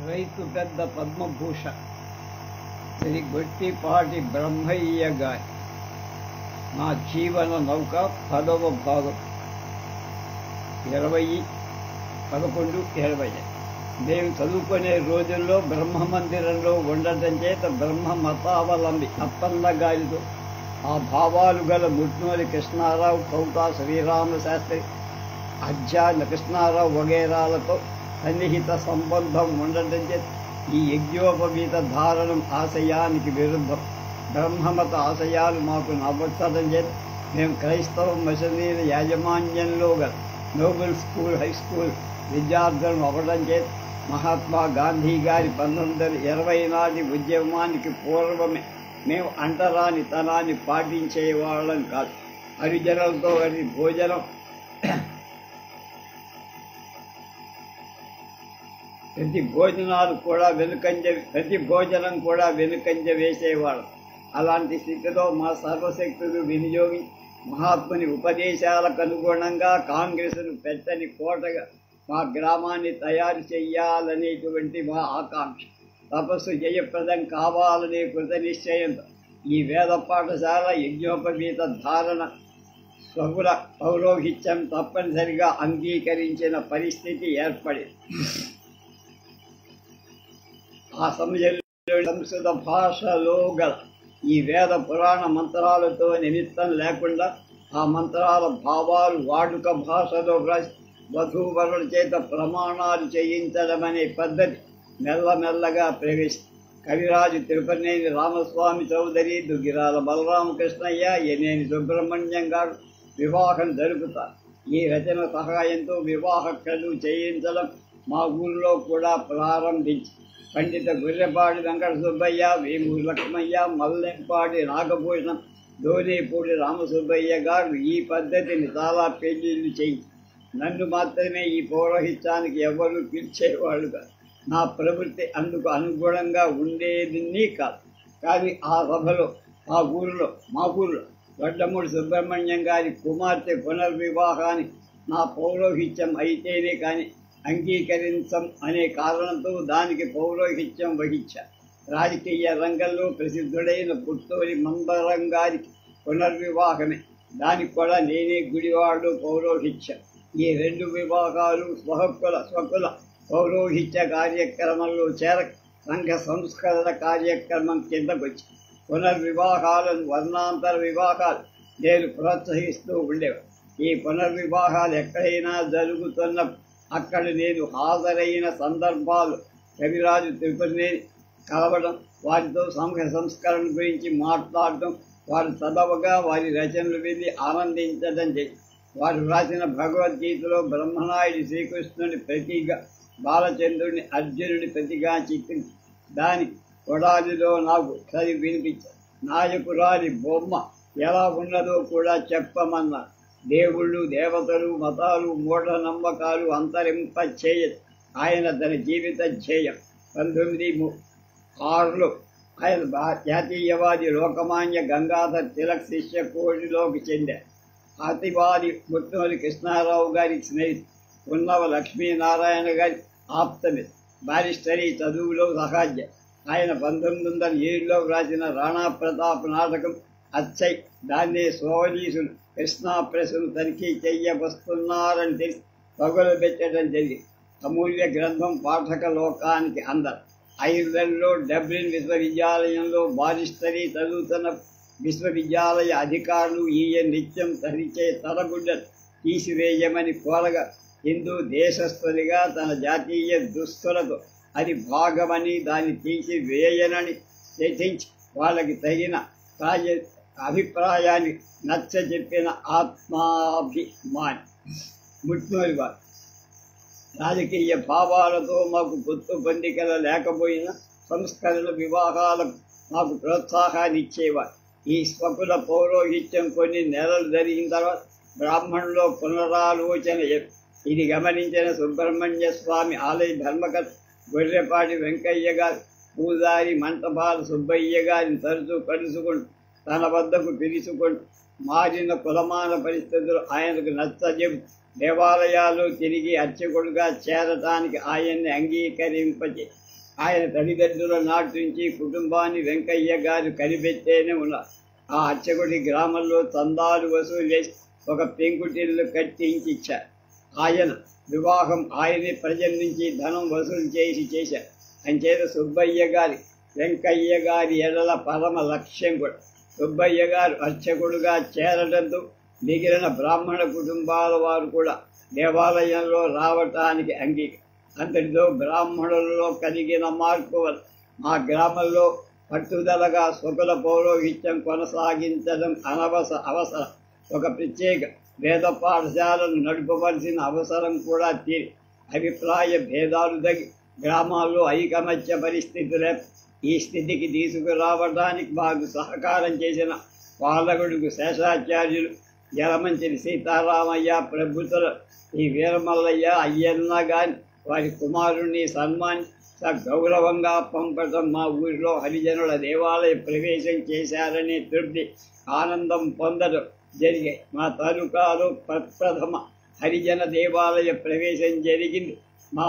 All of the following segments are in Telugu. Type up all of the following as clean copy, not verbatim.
రైతు పెద్ద పద్మభూష శ్రీ గొట్టిపాటి బ్రహ్మయ్య గారి నా జీవన నౌక 10వ భాగం 20/11/20. మేము చదువుకునే రోజుల్లో బ్రహ్మ మందిరంలో ఉండటం చేత బ్రహ్మ మతావలంబి అప్పన్న గారితో ఆ భావాలు గల ముట్నూరి కృష్ణారావు, కౌతా శ్రీరామ శాస్త్రి, అజ్జాన కృష్ణారావు వగైరాలతో సన్నిహిత సంబంధం ఉండటం చేత ఈ యజ్ఞోపవీత ధారణం ఆశయానికి విరుద్ధం. బ్రహ్మమత ఆశయాలు మాకు నవ్వొచ్చడం చేత మేము క్రైస్తవ మిషనరీల యాజమాన్యంలో గల నోబెల్ స్కూల్, హై స్కూల్ విద్యార్థులను అవ్వడం చేత మహాత్మా గాంధీ గారి 1920 నాటి ఉద్యమానికి పూర్వమే మేము అంటరాని తనాన్ని పాటించేవాళ్ళం కాదు. హరిజనులతో భోజనం, ప్రతి భోజనం కూడా వెనుకంజ వేసేవాళ్ళం. అలాంటి స్థితిలో మా సర్వశక్తులు వినియోగించి మహాత్ముని ఉపదేశాలకు అనుగుణంగా కాంగ్రెస్ను పెట్టని కోటగా మా గ్రామాన్ని తయారు చెయ్యాలనేటువంటి మా ఆకాంక్ష, తపస్సు జయప్రదం కావాలనే కృత నిశ్చయంతో ఈ వేద పాఠశాల యజ్ఞోపవీత ధారణ స్వకుల పౌరోహిత్యం తప్పనిసరిగా అంగీకరించిన పరిస్థితి ఏర్పడింది. ఆ సమయంలో సంస్కృత భాషలో గల ఈ వేద పురాణ మంత్రాలతో నిమిత్తం లేకుండా ఆ మంత్రాల భావాలు వాడుక భాషలో వ్రాసి వధూవరుల చేత ప్రమాణాలు చేయించడం అనే పద్ధతి మెల్లమెల్లగా ప్రవేశించింది. కవిరాజు తిరుపతినేని రామస్వామి చౌదరి, దుగ్గిరాల బలరామకృష్ణయ్య, ఎనేని సుబ్రహ్మణ్యం గారు వివాహం జరుపుతారు. ఈ రచన సహాయంతో వివాహ క్రతువు చేయించడం మా ఊళ్ళో కూడా ప్రారంభించి పండిత గుర్రెపాడి వెంకట సుబ్బయ్య, వేమూరి లక్ష్మయ్య, మల్లెంపాడి నాగభూషణం, దోనేపూడి రామసుబ్బయ్య గారు ఈ పద్ధతిని చాలా పెళ్లిళ్ళు చేయించి నన్ను మాత్రమే ఈ పౌరోహిత్యానికి ఎవరు పిలిచేవాళ్ళు కాదు. నా ప్రవృత్తి అందుకు అనుగుణంగా ఉండేది కాదు. కానీ ఆ సభలో మా ఊళ్ళో వడ్డమూడి సుబ్రహ్మణ్యం గారి కుమార్తె పునర్వివాహానికి నా పౌరోహిత్యం అయితేనే కానీ అంగీకరించం అనే కారణంతో దానికి పౌరోహిత్యం వహించారు. రాజకీయ రంగంలో ప్రసిద్ధుడైన పుత్తూరి మందరం గారికి పునర్వివాహమే, దానికి కూడా నేనే గుడివాడు పౌరోహిత్యం. ఈ 2 వివాహాలు స్వకుల పౌరోహిత్య కార్యక్రమంలో చేరక సంఘ సంస్కరణ కార్యక్రమం కిందకొచ్చి పునర్వివాహాలను వర్ణాంతర వివాహాలు నేను ప్రోత్సహిస్తూ ఉండేవాడు. ఈ పునర్వివాహాలు ఎక్కడైనా జరుగుతున్న అక్కడ నేను హాజరైన సందర్భాలు కవిరాజు తిరుపతినేని కలవడం, వారితో సంఘ సంస్కరణ గురించి మాట్లాడటం, వారు చదవగా వారి రచనలు విని ఆనందించడం చేసి వారు రాసిన భగవద్గీతలో బ్రహ్మనాయుడి శ్రీకృష్ణుని ప్రతిగా, బాలచంద్రుని అర్జునుడి ప్రతిగా చిత్రించి దానికి కొడాలిలో నాకు చదివి వినిపించారు. నాయకురాలి బొమ్మ ఎలా ఉన్నదో కూడా చెప్పమన్నారు. దేవుళ్ళు, దేవతలు, మతాలు, మూఢనమ్మకాలు అంతరింప చేయదు ఆయన తన జీవిత ధ్యేయం. 1906లో ఆయన జాతీయవాది లోకమాన్య గంగాధర్ తిలక్ శిష్య కోటిలోకి చెందారు. అతివాది ముట్నూరి కృష్ణారావు గారి స్నేహితుడు, ఉన్నవ లక్ష్మీనారాయణ గారి ఆప్తమిత్ర, బారిస్టరీ చదువులో సహాధ్య. ఆయన 1907లో వ్రాసిన రాణా ప్రతాప్ నాటకం అచ్చై, దాన్నే పోలీసులు కృష్ణా ప్రెస్ను తనిఖీ చెయ్యవస్తున్నారని తెలిసి పగులబెట్టడం జరిగింది. అమూల్య గ్రంథం పాఠక లోకానికి అందరు. ఐర్లాండ్లో డబ్లిన్ విశ్వవిద్యాలయంలో బారిస్టరీ చదువుతున్న విశ్వవిద్యాలయ అధికారులు ఈయన నిత్యం ధరించే తలగుడ్డలు తీసివేయమని కోరగా హిందూ దేశస్థునిగా తన జాతీయ దుస్తులతో అది భాగమని దాన్ని తీసివేయనని శఠించి వాళ్ళకి తగిన అభిప్రాయాన్ని నచ్చజెప్పిన ఆత్మాభిమాని ముట్నూరి వారు. రాజకీయ భావాలతో మాకు పొత్తు పొందికల లేకపోయినా సంస్కరణ వివాహాలకు మాకు ప్రోత్సాహాన్ని ఇచ్చేవారు. ఈ స్వకుల పౌరోహిత్యం కొన్ని నెలలు జరిగిన తర్వాత బ్రాహ్మణులో పునరాలోచన ఇది గమనించిన సుబ్రహ్మణ్య స్వామి ఆలయ ధర్మకర్త గొర్రెపాటి వెంకయ్య గారు పూజారి మంటపాల సుబ్బయ్య గారిని తరచూ కలుసుకుంటూ తన వద్దకు పిలుచుకుంటూ మారిన కులమాన పరిస్థితులు ఆయనకు నచ్చజెబు దేవాలయాల్లో తిరిగి అర్చకుడుగా చేరటానికి ఆయన్ని అంగీకరింపజే ఆయన తల్లిదండ్రుల నాటి నుంచి కుటుంబాన్ని వెంకయ్య గారు కనిపెట్టేనే ఉన్నారు. ఆ అర్చకుడి గ్రామంలో చందాలు వసూలు చేసి ఒక పెంకుటిల్లు కట్టించిచ్చారు. ఆయన వివాహం ఆయనే ప్రజల నుంచి ధనం వసూలు చేశారు. అంచేత సుబ్బయ్య గారి వెంకయ్య గారి ఎడల పరమ లక్ష్యం కూడా. సుబ్బయ్య గారు అర్చకుడుగా చేరడంతో మిగిలిన బ్రాహ్మణ కుటుంబాల వారు కూడా దేవాలయంలో రావటానికి అంగీకరించారు. అంతటితో బ్రాహ్మణులలో కలిగిన మార్పు వల్ల మా గ్రామంలో పట్టుదలగా స్వకుల పౌరోహిత్యం కొనసాగించడం అవసరం. ఒక ప్రత్యేక వేద పాఠశాలను నడపవలసిన అవసరం కూడా తీరి అభిప్రాయ భేదాలు తగ్గి గ్రామాల్లో ఐకమత్య పరిస్థితులే ఈ స్థితికి తీసుకురావడానికి మాకు సహకారం చేసిన పాలకుడుకు శేషాచార్యులు, యలమంచిలి సీతారామయ్య ప్రభుత్వ ఈ వీరమల్లయ్య అయ్యన్న గాని వారి కుమారుణ్ణి గౌరవంగా పంపడం మా ఊరిలో హరిజనుల దేవాలయ ప్రవేశం చేశారనే తృప్తి ఆనందం పొందడం జరిగాయి. మా తాలూకాలో ప్రప్రథమ హరిజన దేవాలయ ప్రవేశం జరిగింది మా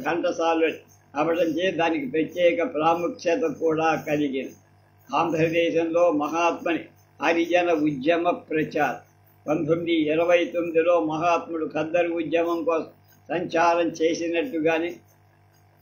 ఘంటసాల అవడం చే దానికి ప్రత్యేక ప్రాముఖ్యత కూడా కలిగింది. ఆంధ్రదేశంలో మహాత్మని హరిజన ఉద్యమ ప్రచారం 1929లో మహాత్ముడు ఖద్దరు ఉద్యమం కోసం సంచారం చేసినట్టుగానే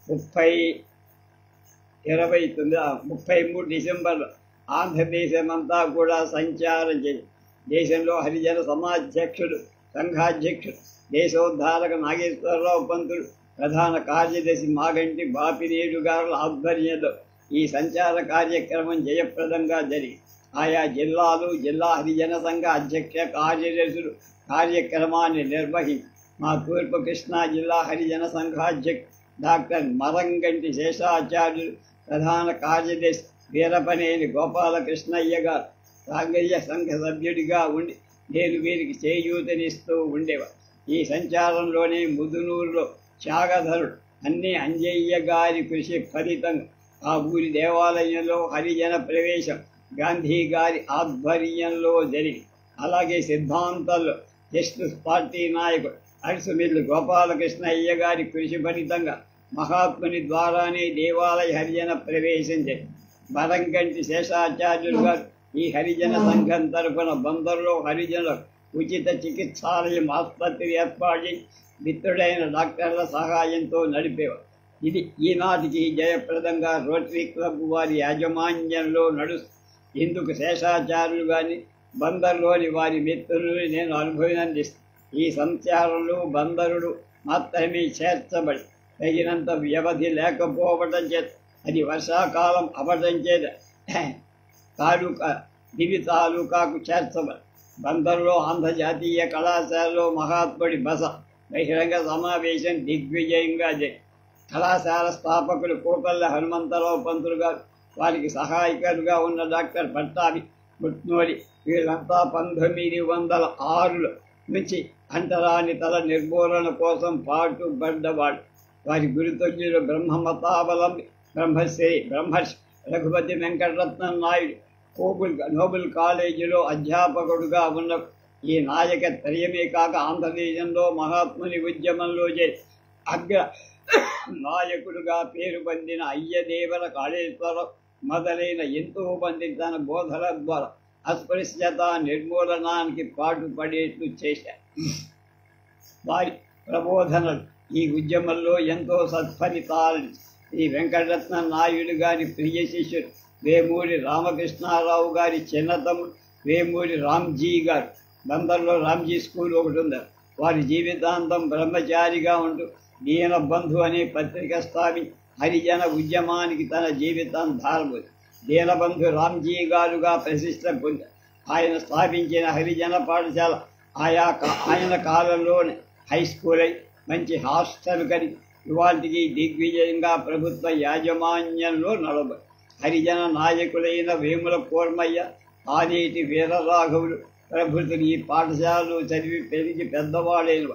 33 డిసెంబర్లో ఆంధ్రదేశమంతా కూడా సంచారం చేసి దేశంలో హరిజన సమాధ్యక్షుడు, సంఘాధ్యక్షుడు, దేశోద్ధారక నాగేశ్వరరావు పంతులు, ప్రధాన కార్యదర్శి మాగంటి బాపినేడు గారుల ఆధ్వర్యంలో ఈ సంచార కార్యక్రమం జయప్రదంగా జరిగి ఆయా జిల్లాలు, జిల్లా హరిజన సంఘ అధ్యక్ష కార్యదర్శులు కార్యక్రమాన్ని నిర్వహించి మా తూర్పు కృష్ణా జిల్లా హరిజన సంఘాధ్యక్షుడు డాక్టర్ మరంగంటి శేషాచార్యులు, ప్రధాన కార్యదర్శి వీరపనేని గోపాలకృష్ణయ్య గారు సాంగర్య సంఘ సభ్యుడిగా ఉండి నేను వీరికి చేయూతనిస్తూ ఉండేవారు. ఈ సంచారంలోనే ముదునూరులో త్యాగధరుడు అన్ని అంజయ్య గారి కృషి ఫలితంగా ఆ ఊరి దేవాలయంలో హరిజన ప్రవేశం గాంధీ గారి ఆధ్వర్యంలో జరిగి అలాగే సిద్ధాంతాల్లో జస్టిస్ పార్టీ నాయకుడు అరిసుమిల్లి గోపాలకృష్ణయ్య గారి కృషి ఫలితంగా మహాత్ముని ద్వారానే దేవాలయ హరిజన ప్రవేశం జరిగింది. మరంగంటి శేషాచార్యులు గారు ఈ హరిజన సంఘం తరఫున బందరులో హరిజనుల ఉచిత చికిత్సాలయం ఆసుపత్రి ఏర్పాటు మిత్రుడైన డాక్టర్ల సహాయంతో నడిపేవారు. ఇది ఈనాటికి జయప్రదంగా రోటరీ క్లబ్ వారి యాజమాన్యంలో నడుస్తుంది. ఇందుకు శేషాచార్యులు గాని బందర్లోని వారి మిత్రులు నేను అభినందిస్తాను. ఈ సంచారంలో బందరుడు మాత్రమే చేర్చబడి తగినంత వ్యవధి లేకపోవటం చేత అది వర్షాకాలం అవటం చేత దివి తాలూకాకు చేర్చబడి బందరులో ఆంధ్రజాతీయ కళాశాలలో మహాత్ముడి బస బహిరంగ సమావేశం దిగ్విజయంగా జరిగింది. కళాశాల స్థాపకులు కోకళ్ళ హనుమంతరావు పంతులు గారు, వారికి సహాయకులుగా ఉన్న డాక్టర్ పట్టాభి ముట్నోలి వీళ్ళంతా 1906లో నుంచి అంటరాని తల నిర్మూలన కోసం పాటుపడ్డవాడు. వారి గురుతుల్యులు బ్రహ్మమతావలంబి బ్రహ్మర్షి రఘుపతి వెంకటరత్నం నాయుడు నోబెల్ కాలేజీలో అధ్యాపకుడుగా ఉన్న ఈ నాయక త్రయమే కాక ఆంధ్రదేశంలో మహాత్ముని ఉద్యమంలో చేరి అగ్ర నాయకుడుగా పేరు పొందిన అయ్యదేవర కాళేశ్వరం మొదలైన ఎంతో మంది తన బోధన ద్వారా అస్పృశ్యత నిర్మూలనానికి పాటుపడేట్లు చేశారు. వారి ప్రబోధనలు ఈ ఉద్యమంలో ఎంతో సత్ఫలితాలు. ఈ వెంకటరత్న నాయుడు గారి ప్రియ శిష్యుడు వేమూరి రామకృష్ణారావు గారి చిన్నతమ్ముడు వేమూరి రామ్జీ గారు. బందర్లో రామ్జీ స్కూల్ ఒకటి ఉంది. వారి జీవితాంతం బ్రహ్మచారిగా ఉంటూ దీనబంధు అనే పత్రిక స్థాపించి హరిజన ఉద్యమానికి తన జీవితం ధారపోయింది. దీనబంధు రామ్జీ గారుగా ప్రతిష్ట పొందారు. ఆయన స్థాపించిన హరిజన పాఠశాల ఆయన కాలంలోనే హై స్కూల్ అయి మంచి హాస్టల్ కలిగి ఇవాటికి దిగ్విజయంగా ప్రభుత్వ యాజమాన్యంలో నడబడి హరిజన నాయకులైన వేముల కోర్మయ్య, ఆనేటి వీరరాఘవులు ప్రభుత్వం ఈ పాఠశాలలో చదివి పెరిగి పెద్దవాడైన.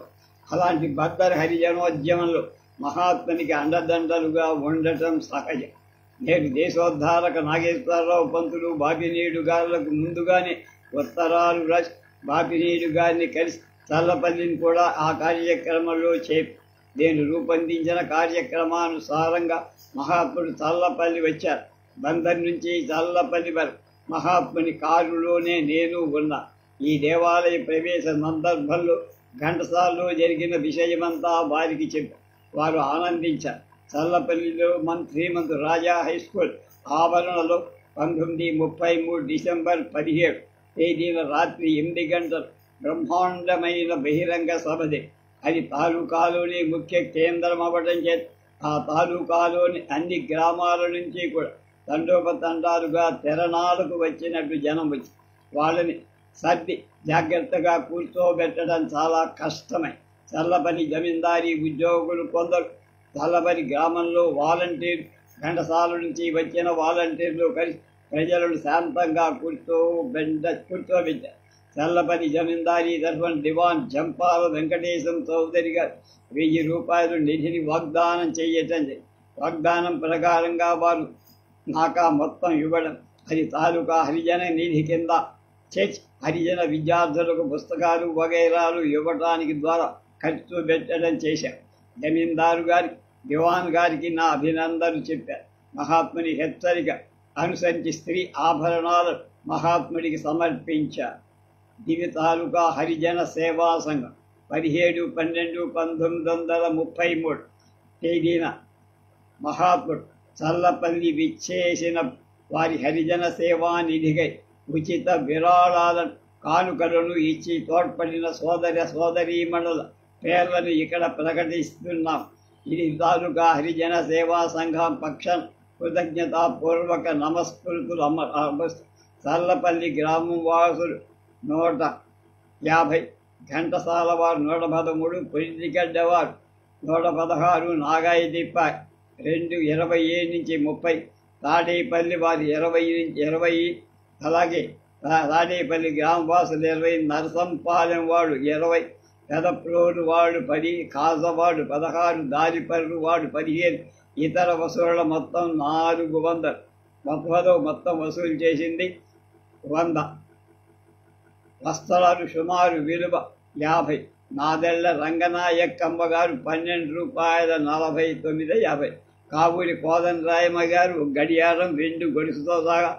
అలాంటి బద్దర్ హరిజనోద్యమంలో మహాత్మునికి అండదండలుగా ఉండటం సహజం. నేడు దేశోద్ధారక నాగేశ్వరరావు పంతులు బాపినీడు గారులకు ముందుగానే ఉత్తరాలు రాసి బాపినీడు గారిని కలిసి చల్లపల్లిని కూడా ఆ కార్యక్రమంలో నేను రూపొందించిన కార్యక్రమానుసారంగా మహాత్ముడు చల్లపల్లి వచ్చారు. బందర్ నుంచి చల్లపల్లి వరకు మహాత్ముని కారులోనే నేను ఉన్నా. ఈ దేవాలయ ప్రవేశ సందర్భంలో ఘంటసాలలో జరిగిన విషయమంతా వారికి చెప్పారు. వారు ఆనందించారు. చల్లపల్లిలో శ్రీమంతు రాజా హై స్కూల్ ఆవరణలో 1933 డిసెంబర్ 17 తేదీన రాత్రి 8 గంటలు బ్రహ్మాండమైన బహిరంగ సభది. అది తాలూకాలోని ముఖ్య కేంద్రం అవ్వడం చేత ఆ తాలూకాలోని అన్ని గ్రామాల నుంచి కూడా తండోపతండాలుగా తెరణాలకు వచ్చినట్టు జనం వచ్చి వాళ్ళని సర్ది జాగ్రత్తగా కూర్చోబెట్టడం చాలా కష్టమై చల్లపల్లి జమీందారీ ఉద్యోగులు కొందరు చల్లపల్లి గ్రామంలో వాలంటీర్ ఘంటసాల నుంచి వచ్చిన వాలంటీర్లు కలిసి ప్రజలను శాంతంగా కూర్చోబెట్టారు. చల్లపల్లి జమీందారీ తరఫున దివాన్ జంపాల వెంకటేశం చౌదరి గారు 1000 రూపాయలు నిధిని వాగ్దానం చేయటం. వాగ్దానం ప్రకారంగా వారు నాకా మొత్తం ఇవ్వడం, అది తాలూకా హరిజన నిధి కింద చేర్చి హరిజన విద్యార్థులకు పుస్తకాలు వగైరాలు ఇవ్వటానికి ద్వారా ఖర్చు పెట్టడం చేశారు. జమీందారు గారి దివాన్ గారికి నా అభినందనలు చెప్పారు. మహాత్ముని హెచ్చరిక అనుసరించి స్త్రీ ఆభరణాలు మహాత్ముడికి సమర్పించారు. దివి తాలూకా హరిజన సేవా సంఘం 17/12/1933 తేదీన మహాత్ముడు చల్లపల్లి విచ్చేసిన వారి హరిజన సేవా నిధికై ఉచిత విరాళాలను కానుకలను ఇచ్చి తోడ్పడిన సోదరీమణుల పేర్లను ఇక్కడ ప్రకటిస్తున్నాం. ఇది తాలూకా హరిజన సేవా సంఘం పక్షం కృతజ్ఞతాపూర్వక నమస్కృతులు. చల్లపల్లి గ్రామం వాసులు 150, ఘంటసాల వారు 113, పొలిటిగడ్డ వారు 116, నాగాయతిప్ప 27-30, తాడేపల్లి వారు 20, అలాగే తాడేపల్లి గ్రామవాసులు 20, నరసంపాలెం వాడు 20, పెదప్రోలు వాడు 10, కాజవాడు 16, దారిపర్రు వాడు 15, ఇతర వసూళ్ల మొత్తం 400. మొత్తం వసూలు చేసింది 100. వస్త్రాలు సుమారు విలువ 50. నాదెళ్ల రంగనాయక్కమ్మ గారు 12 రూపాయల 49.50. కావూరి కోదండరాయమ్మ గారు గడియారం 2 గొలుసుతో సహా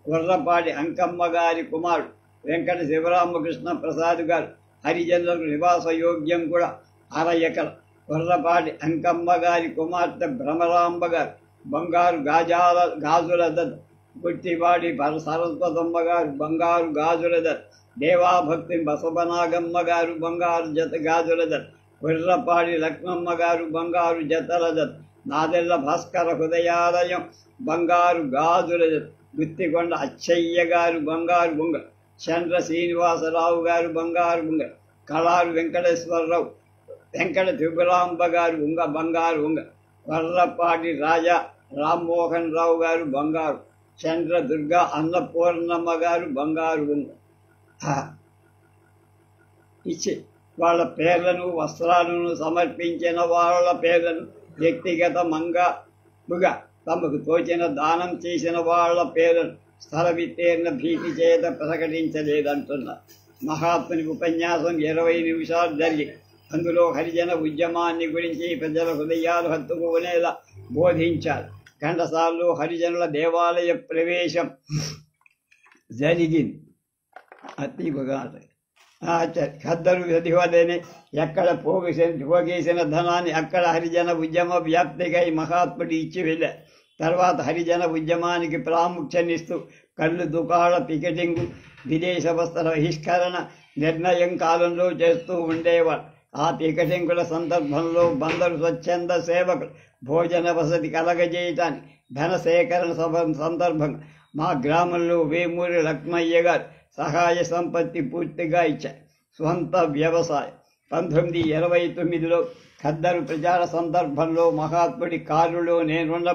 గుర్రపాటి అంకమ్మ గారి కుమారుడు వెంకట శివరామకృష్ణ ప్రసాద్ గారు హరిజనులకు నివాస యోగ్యం కూడా 1/2 ఎకరం. గుర్రపాటి అంకమ్మ గారి కుమార్తె భ్రమరాంబ గారు బంగారు గాజుల దత్. గుట్టివాడి సరస్వతమ్మ గారు బంగారు గాజుల దత్. దేవాభక్తి బసవనాగమ్మ గారు బంగారు గాజుల దత్. గుర్రపాడి లక్ష్మమ్మ గారు బంగారు జతల దత్. నాదెళ్ల భాస్కర హృదయాలయం బంగారు గాజుల దత్. గుత్తికొండ అచ్చయ్య గారు బంగారు బొంగ. చంద్ర శ్రీనివాసరావు గారు బంగారు బొంగ. కళారు వెంకటేశ్వరరావు వెంకట త్రిపురాంబ గారు బంగారు ఉంగ. వర్రపాటి రాజా రామ్మోహన్ రావు గారు బంగారు. చంద్ర దుర్గా అన్నపూర్ణమ్మ గారు బంగారు ఉంగ ఇచ్చి వాళ్ళ పేర్లను వస్త్రాలను సమర్పించిన వాళ్ళ పేర్లను వ్యక్తిగత మంగముగా తమకు తోచిన దానం చేసిన వాళ్ళ పేర్లను స్థల వితీర్ణ భీతి చేత ప్రకటించలేదంటున్నారు. మహాత్ముని ఉపన్యాసం 20 నిమిషాలు జరిగి అందులో హరిజన ఉద్యమాన్ని గురించి ప్రజల హృదయాలు హత్తుకునేలా బోధించారు. ఘంటసాలలో హరిజనుల దేవాలయ ప్రవేశం జరిగింది. ఖద్దరు ప్రతివదనే ఎక్కడ పోగేసిన ధనాన్ని అక్కడ హరిజన ఉద్యమ వ్యాప్తికై మహాత్ముడు ఇచ్చి వెళ్ళారు. తర్వాత హరిజన ఉద్యమానికి ప్రాముఖ్యనిస్తూ కళ్ళు దుకాళ్ళ పికెటింగు, విదేశ వస్త్ర బహిష్కరణ నిర్ణయం కాలంలో చేస్తూ ఉండేవారు. ఆ పికెటింగుల సందర్భంలో బందరు స్వచ్ఛంద సేవకులు భోజన వసతి కలగజేయటానికి ధన సేకరణ సందర్భంగా మా గ్రామంలో వేమూరి లక్ష్మయ్య గారు సహాయ సంపత్తి పూర్తిగా ఇచ్చారు. స్వంత వ్యవసాయం 1929లో ఖద్దరు ప్రచార సందర్భంలో మహాత్ముడి కారులో నేనున్న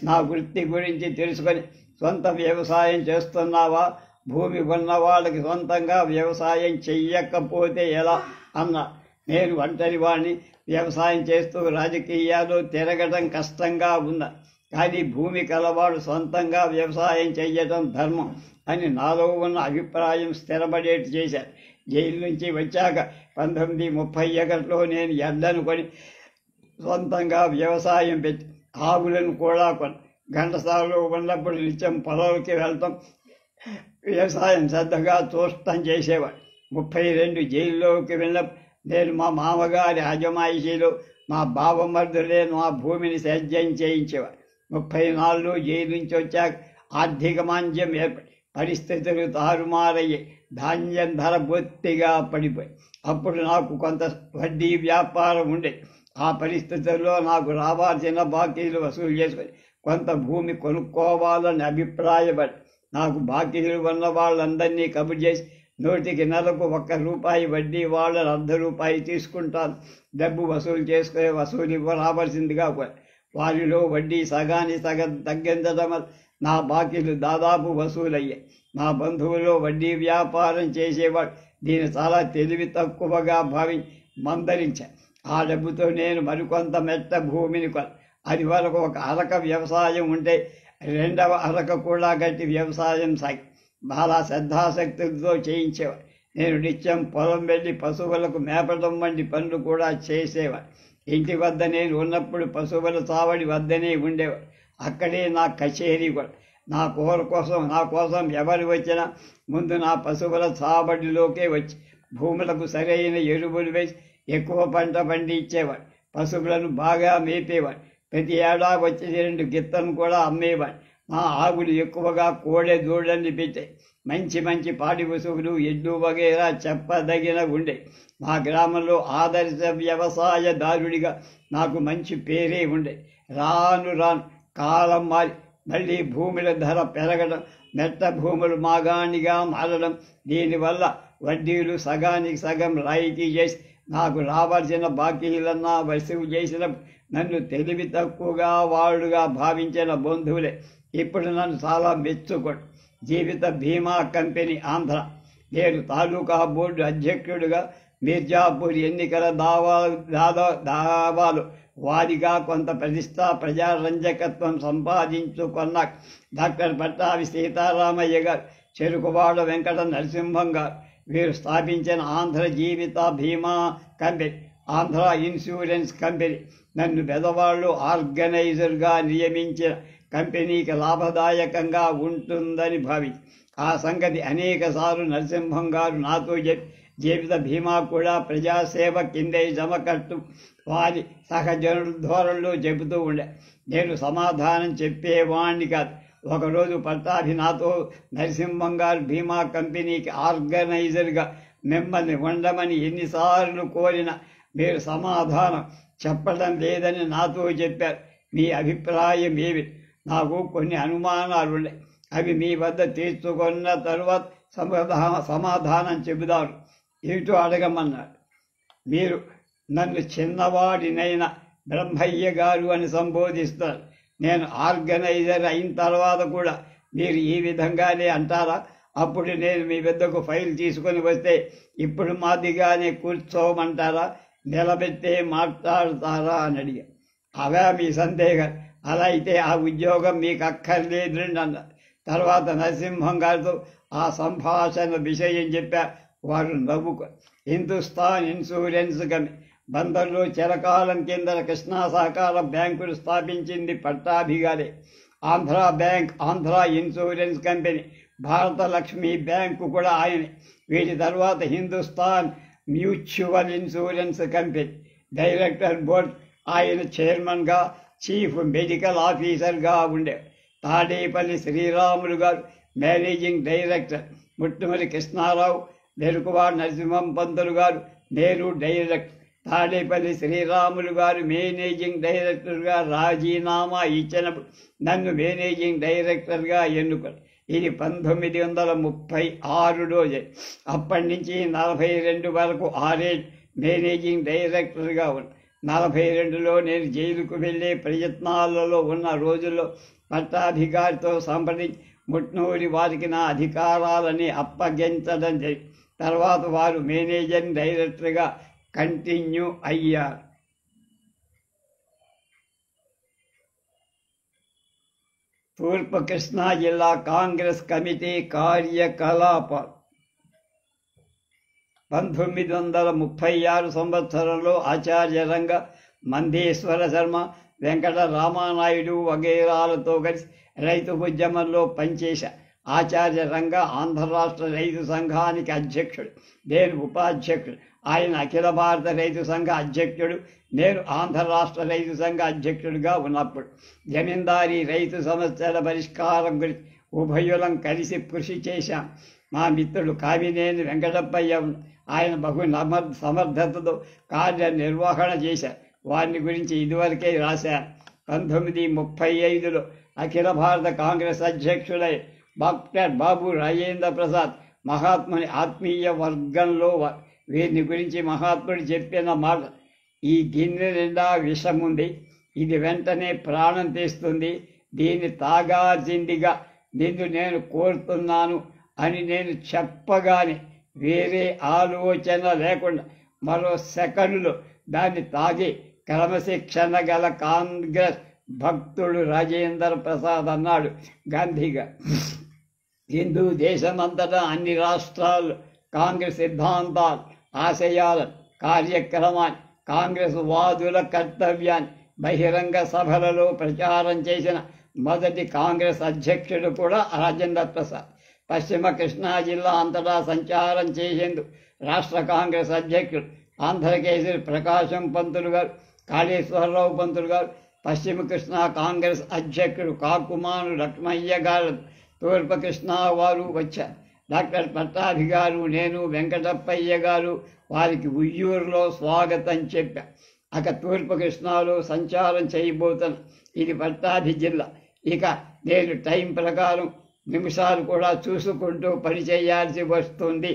నా వృత్తి గురించి తెలుసుకొని సొంత వ్యవసాయం చేస్తున్నావా, భూమి ఉన్న వాళ్ళకి సొంతంగా వ్యవసాయం చెయ్యకపోతే ఎలా అన్నా. నేను ఒంటరి వాడిని, వ్యవసాయం చేస్తూ రాజకీయాలు తిరగటం కష్టంగా ఉన్నా. కానీ భూమి కలవాడు సొంతంగా వ్యవసాయం చెయ్యటం ధర్మం అని నాలో ఉన్న అభిప్రాయం స్థిరపడేట్టు చేశారు. జైలు నుంచి వచ్చాక 1930 ఎకర్లో నేను ఎడ్లను కొని సొంతంగా వ్యవసాయం పెట్టి ఆవులను కూడా కొని ఘంటసాలలో ఉన్నప్పుడు నిత్యం పొలంకి వెళ్తాం, వ్యవసాయం శ్రద్ధగా చూస్తాం చేసేవాడు. 32 జైల్లోకి వెళ్ళినప్పుడు నేను మా మామగారి అజమాయిషీలో మా బావమర్దులే మా భూమిని సేద్యం చేయించేవాడు. 34 జైలు నుంచి వచ్చాక ఆర్థిక మాంద్యం ఏర్పడి పరిస్థితులు తారుమారయ్యి ధాన్యం ధర బొత్తిగా పడిపోయి అప్పుడు నాకు కొంత వడ్డీ వ్యాపారం ఉండేది. ఆ పరిస్థితుల్లో నాకు రావాల్సిన బాకీలు వసూలు చేసుకొని కొంత భూమి కొనుక్కోవాలని అభిప్రాయపడి నాకు బాకీలు ఉన్న వాళ్ళందరినీ కబురు చేసి నోటికి నెలకు ₹1 వడ్డీ వాళ్ళని ₹1/2 తీసుకుంటాను, డబ్బు వసూలు చేసుకునే వసూలు రావాల్సిందిగా వారిలో వడ్డీ సగానికి సగం తగ్గించడం నా బాకీలు దాదాపు వసూలయ్యాయి. మా బంధువులో వడ్డీ వ్యాపారం చేసేవాడు దీన్ని చాలా తెలివి తక్కువగా భావించి మందరించాను. ఆ డబ్బుతో నేను మరికొంత మెట్ట భూమిని అది వరకు ఒక అరక వ్యవసాయం ఉంటే 2వ అరక కూడా గట్టి వ్యవసాయం సాగి చాలా శ్రద్ధాశక్తులతో చేయించేవాడు. నేను నిత్యం పొలం వెళ్ళి పశువులకు మేపడం వంటి పనులు కూడా చేసేవాడు. ఇంటి వద్ద నేను ఉన్నప్పుడు పశువుల చావడి వద్దనే ఉండేవాడు. అక్కడే నా కచేరీ కూడా. నా కోసం ఎవరు వచ్చినా ముందు నా పశువుల చావడిలోకే వచ్చి భూములకు సరైన ఎరువులు వేసి ఎక్కువ పంట పండించేవాడు. పశువులను బాగా మేపేవాడు. ప్రతి ఏడా వచ్చి 2 గిత్తను కూడా అమ్మేవాడు. మా ఆవులు ఎక్కువగా కోడె దూడల్ని పెట్టాయి. మంచి మంచి పాడి పశువులు, ఎడ్లు వగేరా చెప్పదగిన ఉండే. మా గ్రామంలో ఆదర్శ వ్యవసాయదారుడిగా నాకు మంచి పేరే ఉండే. రాను రాను కాలం మారి మళ్ళీ భూముల ధర పెరగడం, మెట్ట భూములు మాగాణిగా మారడం, దీనివల్ల వడ్డీలు సగానికి సగం రాయితీ చేసి నాకు రావాల్సిన బాకీలన్నా వసూలు చేసిన నన్ను తెలివి తక్కువగా వాడుగా భావించిన బంధువులే ఇప్పుడు నన్ను చాలా మెచ్చుకోడు. జీవిత బీమా కంపెనీ ఆంధ్ర, నేను తాలూకా బోర్డు అధ్యక్షుడిగా మీర్జాపూర్ ఎన్నికల దావాలు వారిగా కొంత ప్రజారంజకత్వం సంపాదించుకున్న డాక్టర్ పట్టాభి సీతారామయ్య గారు, చెరుకువాడ వెంకట నరసింహం గారు వీరు స్థాపించిన ఆంధ్ర జీవిత బీమా కంపెనీ, ఆంధ్ర ఇన్సూరెన్స్ కంపెనీ నన్ను పెదవాళ్ళు ఆర్గనైజర్గా నియమించిన కంపెనీకి లాభదాయకంగా ఉంటుందని భావించి ఆ సంగతి అనేకసార్లు నరసింహం గారు నాతో చెప్పి జీవిత బీమా కూడా ప్రజాసేవ కిందే జమకట్టు వారి సహజనుల ధోరణిలో చెబుతూ ఉండే. నేను సమాధానం చెప్పేవాణ్ణి కాదు. ఒకరోజు పట్టాభి నాతో నరసింహం గారు బీమా కంపెనీకి ఆర్గనైజర్గా మిమ్మల్ని ఉండమని ఎన్నిసార్లు కోరినా మీరు సమాధానం చెప్పడం లేదని నాతో చెప్పారు. మీ అభిప్రాయం ఏమి? నాకు కొన్ని అనుమానాలు ఉన్నాయి. అవి మీ వద్ద తీర్చుకున్న తరువాత సమాధానం చెబుతారు. ఏమిటో అడగమన్నాడు. మీరు నన్ను చిన్నవాడినైనా బ్రహ్మయ్య గారు అని సంబోధిస్తారు. నేను ఆర్గనైజర్ అయిన తర్వాత కూడా మీరు ఈ విధంగానే అంటారా? అప్పుడు నేను మీ వద్దకు ఫైల్ తీసుకొని వస్తే ఇప్పుడు మాదిగానే కూర్చోమంటారా, నిలబెట్టే మాట్లాడతారా అని అడిగా. అవే మీ సందేహం. అలా అయితే ఆ ఉద్యోగం మీకు అక్కర్లేదండి అన్నారు. తర్వాత నరసింహం గారితో ఆ సంభాషణ విషయం చెప్పారు. వారు నవ్వుకు హిందుస్థాన్ ఇన్సూరెన్స్ కంపెనీ బందర్లో చిరకాలం కింద కృష్ణా సహకార బ్యాంకులు స్థాపించింది పట్టాభి గారే. Andhra bank, Andhra insurance company, భారత లక్ష్మి బ్యాంకు కూడా ఆయనే. వీటి తర్వాత Hindustan mutual insurance company director board ఆయన చైర్మన్గా, చీఫ్ మెడికల్ ఆఫీసర్గా ఉండే. తాడేపల్లి శ్రీరాములు గారు మేనేజింగ్ డైరెక్టర్, ముట్టుమరి కృష్ణారావు, నెరుకువాడ నరసింహం పంతులు గారు నేను డైరెక్టర్. తాడేపల్లి శ్రీరాములు గారు మేనేజింగ్ డైరెక్టర్గా రాజీనామా ఇచ్చినప్పుడు నన్ను మేనేజింగ్ డైరెక్టర్గా ఎన్నుకోరు. ఇది 1936లో. అప్పటి నుంచి 42 వరకు 6 మేనేజింగ్ డైరెక్టర్గా ఉన్నా. 42లో నేను జైలుకు వెళ్ళే ప్రయత్నాలలో ఉన్న రోజుల్లో పట్టాధికారితో సంప్రదించి ముట్నూరి వారికి నా అధికారాలని అప్పగించడం జరిగింది. తర్వాత వారు మేనేజింగ్ డైరెక్టర్గా కంటిన్యూ అయ్యారు. తూర్పు కృష్ణా జిల్లా కాంగ్రెస్ కమిటీ కార్యకలాపాలు. 1936 సంవత్సరంలో ఆచార్య రంగ, మందేశ్వర శర్మ, వెంకట రామానాయుడు వగైరాలతో కలిసి రైతు ఉద్యమంలో పనిచేశా. ఆచార్య రంగ ఆంధ్ర రాష్ట్ర రైతు సంఘానికి అధ్యక్షుడు, నేను ఉపాధ్యక్షుడు. ఆయన అఖిల భారత రైతు సంఘ అధ్యక్షుడు, నేను ఆంధ్ర రాష్ట్ర రైతు సంఘ అధ్యక్షుడిగా ఉన్నప్పుడు జమీందారీ రైతు సమస్యల పరిష్కారం గురించి ఉభయులం కలిసి కృషి చేశాం. మా మిత్రుడు కామినేని వెంకటప్పయ్య ఆయన బహు సమర్థతతో కార్యనిర్వహణ చేశారు. వారిని గురించి ఇదివరకే రాశాను. 1935లో అఖిల భారత కాంగ్రెస్ అధ్యక్షుడై డాక్టర్ బాబు రాజేంద్ర ప్రసాద్ మహాత్ముని ఆత్మీయ వర్గంలో వీరిని గురించి మహాత్ముడు చెప్పిన మాట, ఈ గిన్నె నిండా విషముంది, ఇది వెంటనే ప్రాణం తీస్తుంది, దీన్ని తాగాల్సిందిగా నిన్ను నేను కోరుతున్నాను అని నేను చెప్పగానే వేరే ఆలోచన లేకుండా మరో సెకండ్లో దాన్ని తాగి క్రమశిక్షణ గల కాంగ్రెస్ భక్తుడు రాజేంద్ర ప్రసాద్ అన్నాడు గాంధీగా. హిందూ దేశమంతటా అన్ని రాష్ట్రాల్లో కాంగ్రెస్ సిద్ధాంతాలు, ఆశయాలను, కార్యక్రమాన్ని, కాంగ్రెస్ వాదుల కర్తవ్యాన్ని బహిరంగ సభలలో ప్రచారం చేసిన మొదటి కాంగ్రెస్ అధ్యక్షుడు కూడా రాజేంద్ర ప్రసాద్. పశ్చిమ కృష్ణా జిల్లా అంతటా సంచారం చేసేందుకు రాష్ట్ర కాంగ్రెస్ అధ్యక్షుడు ఆంధ్రకేసరి ప్రకాశం పంతులు గారు, కాళేశ్వరరావు పంతులు గారు, పశ్చిమ కృష్ణా కాంగ్రెస్ అధ్యక్షుడు కాకుమాను లక్ష్మయ్య గారు, తూర్పు కృష్ణా వారు వచ్చారు. డాక్టర్ పట్టాభి గారు, నేను, వెంకటప్పయ్య గారు వారికి ఉయ్యూరులో స్వాగతం చెప్పా. తూర్పు కృష్ణాలో సంచారం చేయబోతున్న ఇది పట్టాభి జిల్లా. ఇక నేను టైం ప్రకారం నిమిషాలు కూడా చూసుకుంటూ పనిచేయాల్సి వస్తుంది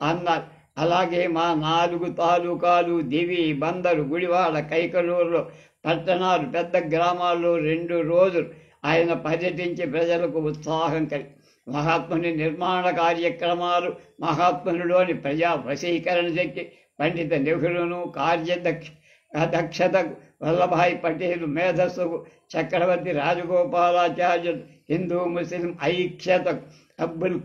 అన్నారు. అలాగే మా 4 తాలూకాలు దివి, బందరు, గుడివాడ, కైకలూరులో పట్టణాలు, పెద్ద గ్రామాల్లో 2 రోజులు ఆయన పర్యటించి ప్రజలకు ఉత్సాహం కలిగి మహాత్ముని నిర్మాణ కార్యక్రమాలు, మహాత్మునిలోని ప్రజా వశీకరణ శక్తి, పండిత నెహ్రూను కార్యదక్షతకు, వల్లభాయ్ పటేల్ మేధస్సుకు, చక్రవర్తి రాజగోపాలాచార్యుడు హిందూ ముస్లిం ఐక్యతకు, అబ్దుల్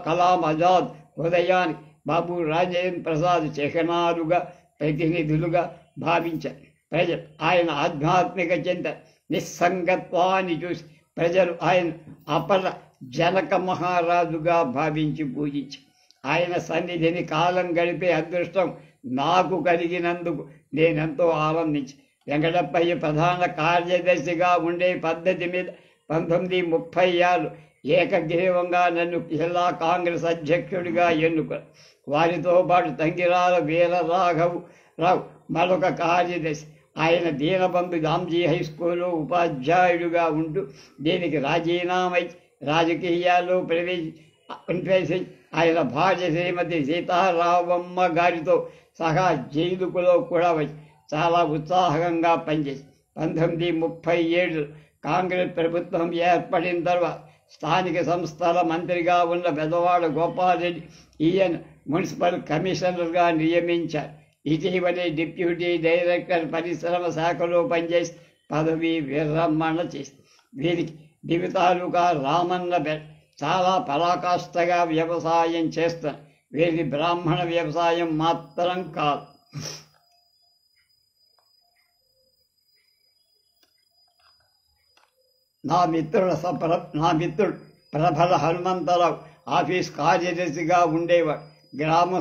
కలాం ఆజాద్ హృదయానికి బాబు రాజేంద్ర ప్రసాద్ చిహ్నాలుగా, ప్రతినిధులుగా భావించారు. ప్రజలు ఆయన ఆధ్యాత్మిక చింతన, నిస్సంగత్వాన్ని చూసి ప్రజలు ఆయన అపర జనక మహారాజుగా భావించి పూజించారు. ఆయన సన్నిధిని కాలం గడిపే అదృష్టం నాకు కలిగినందుకు నేనెంతో ఆనందించి వెంకటప్పయ్య ప్రధాన కార్యదర్శిగా ఉండే పద్ధతి మీద 1936 ఏకగ్రీవంగా నన్ను జిల్లా కాంగ్రెస్ అధ్యక్షుడిగా ఎన్నుకున్నారు. వారితో పాటు తంగిరాల వీరరాఘవు రావు మరొక కార్యదర్శి. ఆయన దీనబంధు దామ్జీ హై స్కూల్లో ఉపాధ్యాయుడిగా ఉంటూ దీనికి రాజీనామై రాజకీయాల్లో ప్రవేశించి ఆయన భార్య శ్రీమతి సీతారామమ్మ గారితో సహా జైలుకులో కూడా వచ్చి చాలా ఉత్సాహంగా పనిచేసి 1937 కాంగ్రెస్ ప్రభుత్వం ఏర్పడిన తర్వాత స్థానిక సంస్థల మంత్రిగా ఉన్న పెదవాడ గోపాలరెడ్డి ఈయన మున్సిపల్ కమిషనర్గా నియమించారు. ఇటీవలే డిప్యూటీ డైరెక్టర్ పరిశ్రమ శాఖలో పనిచేసి పదవి విరమణ చేసి వీరికి దివి తాలూకా రామన్న చాలా పరాకాష్ఠగా వ్యవసాయం చేస్తారు. వీరి బ్రాహ్మణ వ్యవసాయం మాత్రం కాదు. నా మిత్రుడు ప్రభల హనుమంతరావు ఆఫీస్ కార్యదర్శిగా ఉండేవాడు.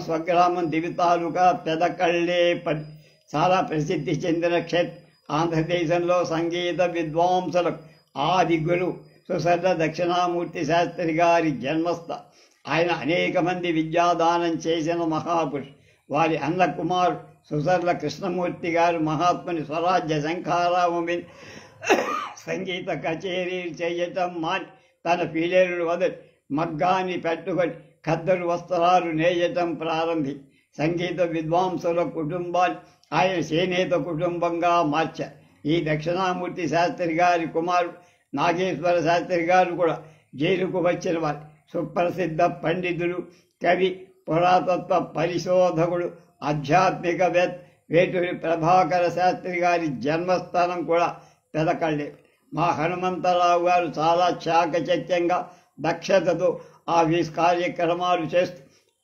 స్వగ్రామం దివి తాలూకా పెదకళ్ళేపల్లి చాలా ప్రసిద్ధి చెందిన క్షేత్రం. ఆంధ్రదేశంలో సంగీత విద్వాంసులకు ఆది గురువు సుసర్ల దక్షిణామూర్తి శాస్త్రి గారి జన్మస్థానం. ఆయన అనేక మంది విద్యాదానం చేసిన మహాపురుషుడు. వారి అన్న కుమారుడు సుసర్ల కృష్ణమూర్తి గారు మహాత్ముని స్వరాజ్య శంఖారావం మీద సంగీత కచేరీలు చేయటం మాని తన పీలేరును వదిలి మగ్గాన్ని పెట్టుకొని ఖద్దరు వస్త్రాలు నేయటం ప్రారంభించి సంగీత విద్వాంసుల కుటుంబాన్ని ఆయన చేనేత కుటుంబంగా మార్చారు. ఈ దక్షిణామూర్తి శాస్త్రి గారి కుమారుడు నాగేశ్వర శాస్త్రి గారు కూడా జైలుకు వచ్చిన వారు. సుప్రసిద్ధ పండితుడు, కవి, పురాతత్వ పరిశోధకుడు, ఆధ్యాత్మికవేత్త వేటూరి ప్రభాకర శాస్త్రి గారి జన్మస్థానం కూడా పెదకళ్ళే. మా హనుమంతరావు గారు చాలా చాకచక్యంగా దక్షతతో ఆఫీస్ కార్యక్రమాలు చేస్తూ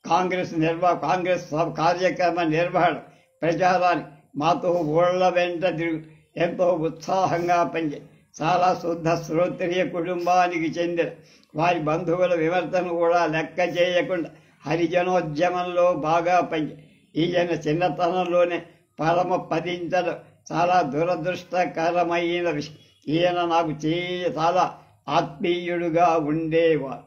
కాంగ్రెస్ కార్యక్రమ నిర్వహణ ప్రచారాన్ని మాతో ఊళ్ళ వెంట తిరుగు ఎంతో ఉత్సాహంగా పనిచేసి చాలా శుద్ధ శ్రోత్రియ కుటుంబానికి చెందిన వారి బంధువుల విమర్శను కూడా లెక్క చేయకుండా హరిజనోద్యమంలో బాగా పనిచేసి ఈయన చిన్నతనంలోనే పరమ పదించడం చాలా దురదృష్టకరమైన విషయం. ఈయన నాకు చాలా ఆత్మీయుడుగా ఉండేవారు.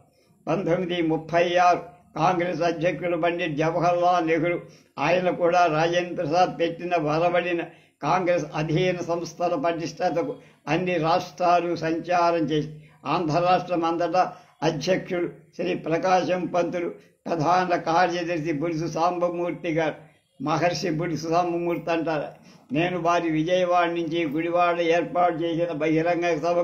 1936 కాంగ్రెస్ అధ్యక్షుడు పండిట్ జవహర్లాల్ నెహ్రూ, ఆయన కూడా రాజేంద్ర ప్రసాద్ పెట్టిన వరబడిన కాంగ్రెస్ అధీన సంస్థల పటిష్టతకు అన్ని రాష్ట్రాలు సంచారం చేసి ఆంధ్ర రాష్ట్రం అంతటా అధ్యక్షుడు శ్రీ ప్రకాశం పంతులు, ప్రధాన కార్యదర్శి బులుసు సాంబమూర్తి గారు, మహర్షి బులుసు సాంబమూర్తి అంటారు. నేను వారి విజయవాడ నుంచి గుడివాడ ఏర్పాటు చేసిన బహిరంగ సభ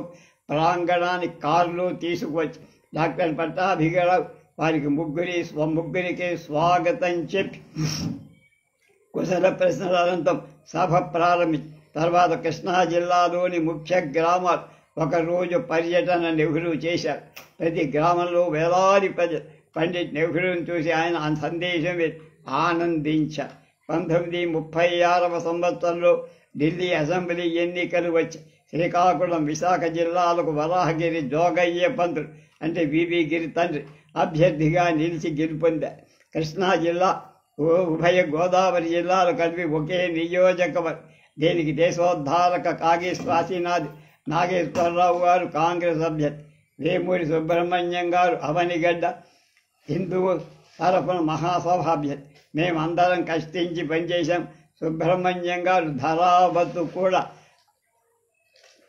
ప్రాంగణానికి కారులో తీసుకువచ్చి డాక్టర్ పట్టాభిరావు వారికి ముగ్గురికి స్వాగతం చెప్పి కుశల ప్రశ్నల అనంతరం సభ ప్రారంభించి తర్వాత కృష్ణా జిల్లాలోని ముఖ్య గ్రామాలు ఒకరోజు పర్యటన నెహ్రూ చేశారు. ప్రతి గ్రామంలో వేలాది ప్రజలు పండిట్ నెహ్రూని చూసి ఆయన సందేశం ఆనందించారు. 1936 సంవత్సరంలో ఢిల్లీ అసెంబ్లీ ఎన్నికలు వచ్చి శ్రీకాకుళం, విశాఖ జిల్లాలకు వరాహగిరి జోగయ్య పంతులు అంటే వివి గిరి తండ్రి అభ్యర్థిగా నిలిచి గెలుపొందారు. కృష్ణా జిల్లా, ఉభయ గోదావరి జిల్లాలు కలిపి ఒకే నియోజకవర్గం. దీనికి దేశోద్ధారక కాగేశ్వాసినాథ్ నాగేశ్వరరావు గారు కాంగ్రెస్ అభ్యర్థి, వేమూరి సుబ్రహ్మణ్యం గారు అవనిగడ్డ హిందువు తరఫున మహాసభ అభ్యర్థి. మేమందరం కష్టించి పనిచేశాం. సుబ్రహ్మణ్యం గారు ధరావత్తు కూడా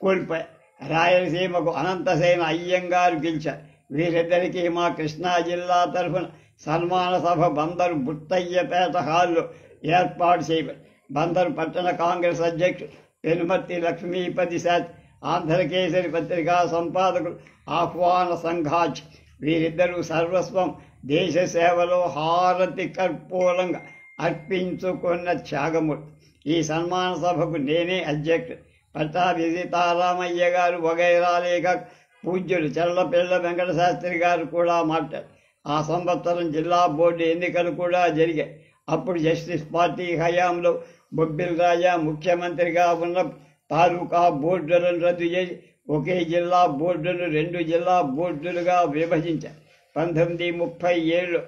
కోల్పోయారు. రాయలసీమకు అనంతసేన అయ్యంగారు గెలిచారు. వీరిద్దరికీ మా కృష్ణా జిల్లా తరఫున సన్మాన సభ బందరు బుట్టయ్యపేట హాల్లో ఏర్పాటు చేయబడి బందరు పట్టణ కాంగ్రెస్ అధ్యక్షుడు పెనుమర్తి లక్ష్మీపతి శాస్త్రి, ఆంధ్రకేసరి పత్రికా సంపాదకులు ఆహ్వాన సంఘాచ్ వీరిద్దరూ సర్వస్వం దేశ సేవలో హారతి కర్పూరంగా అర్పించుకున్న త్యాగమూర్తి. ఈ సన్మాన సభకు నేనే అధ్యక్షుడు. పట్టాభి సీతారామయ్య గారు వగైరాలేక పూజ్యులు చల్లపిళ్ళ వెంకట శాస్త్రి గారు కూడా మాట్లాడారు. ఆ సంవత్సరం జిల్లా బోర్డు ఎన్నికలు కూడా జరిగాయి. అప్పుడు జస్టిస్ పార్టీ హయాంలో బొబ్బిల్ రాజా ముఖ్యమంత్రిగా ఉన్న తాలూకా బోర్డులను రద్దు చేసి ఒకే జిల్లా బోర్డును 2 జిల్లా బోర్డులుగా విభజించారు. 1937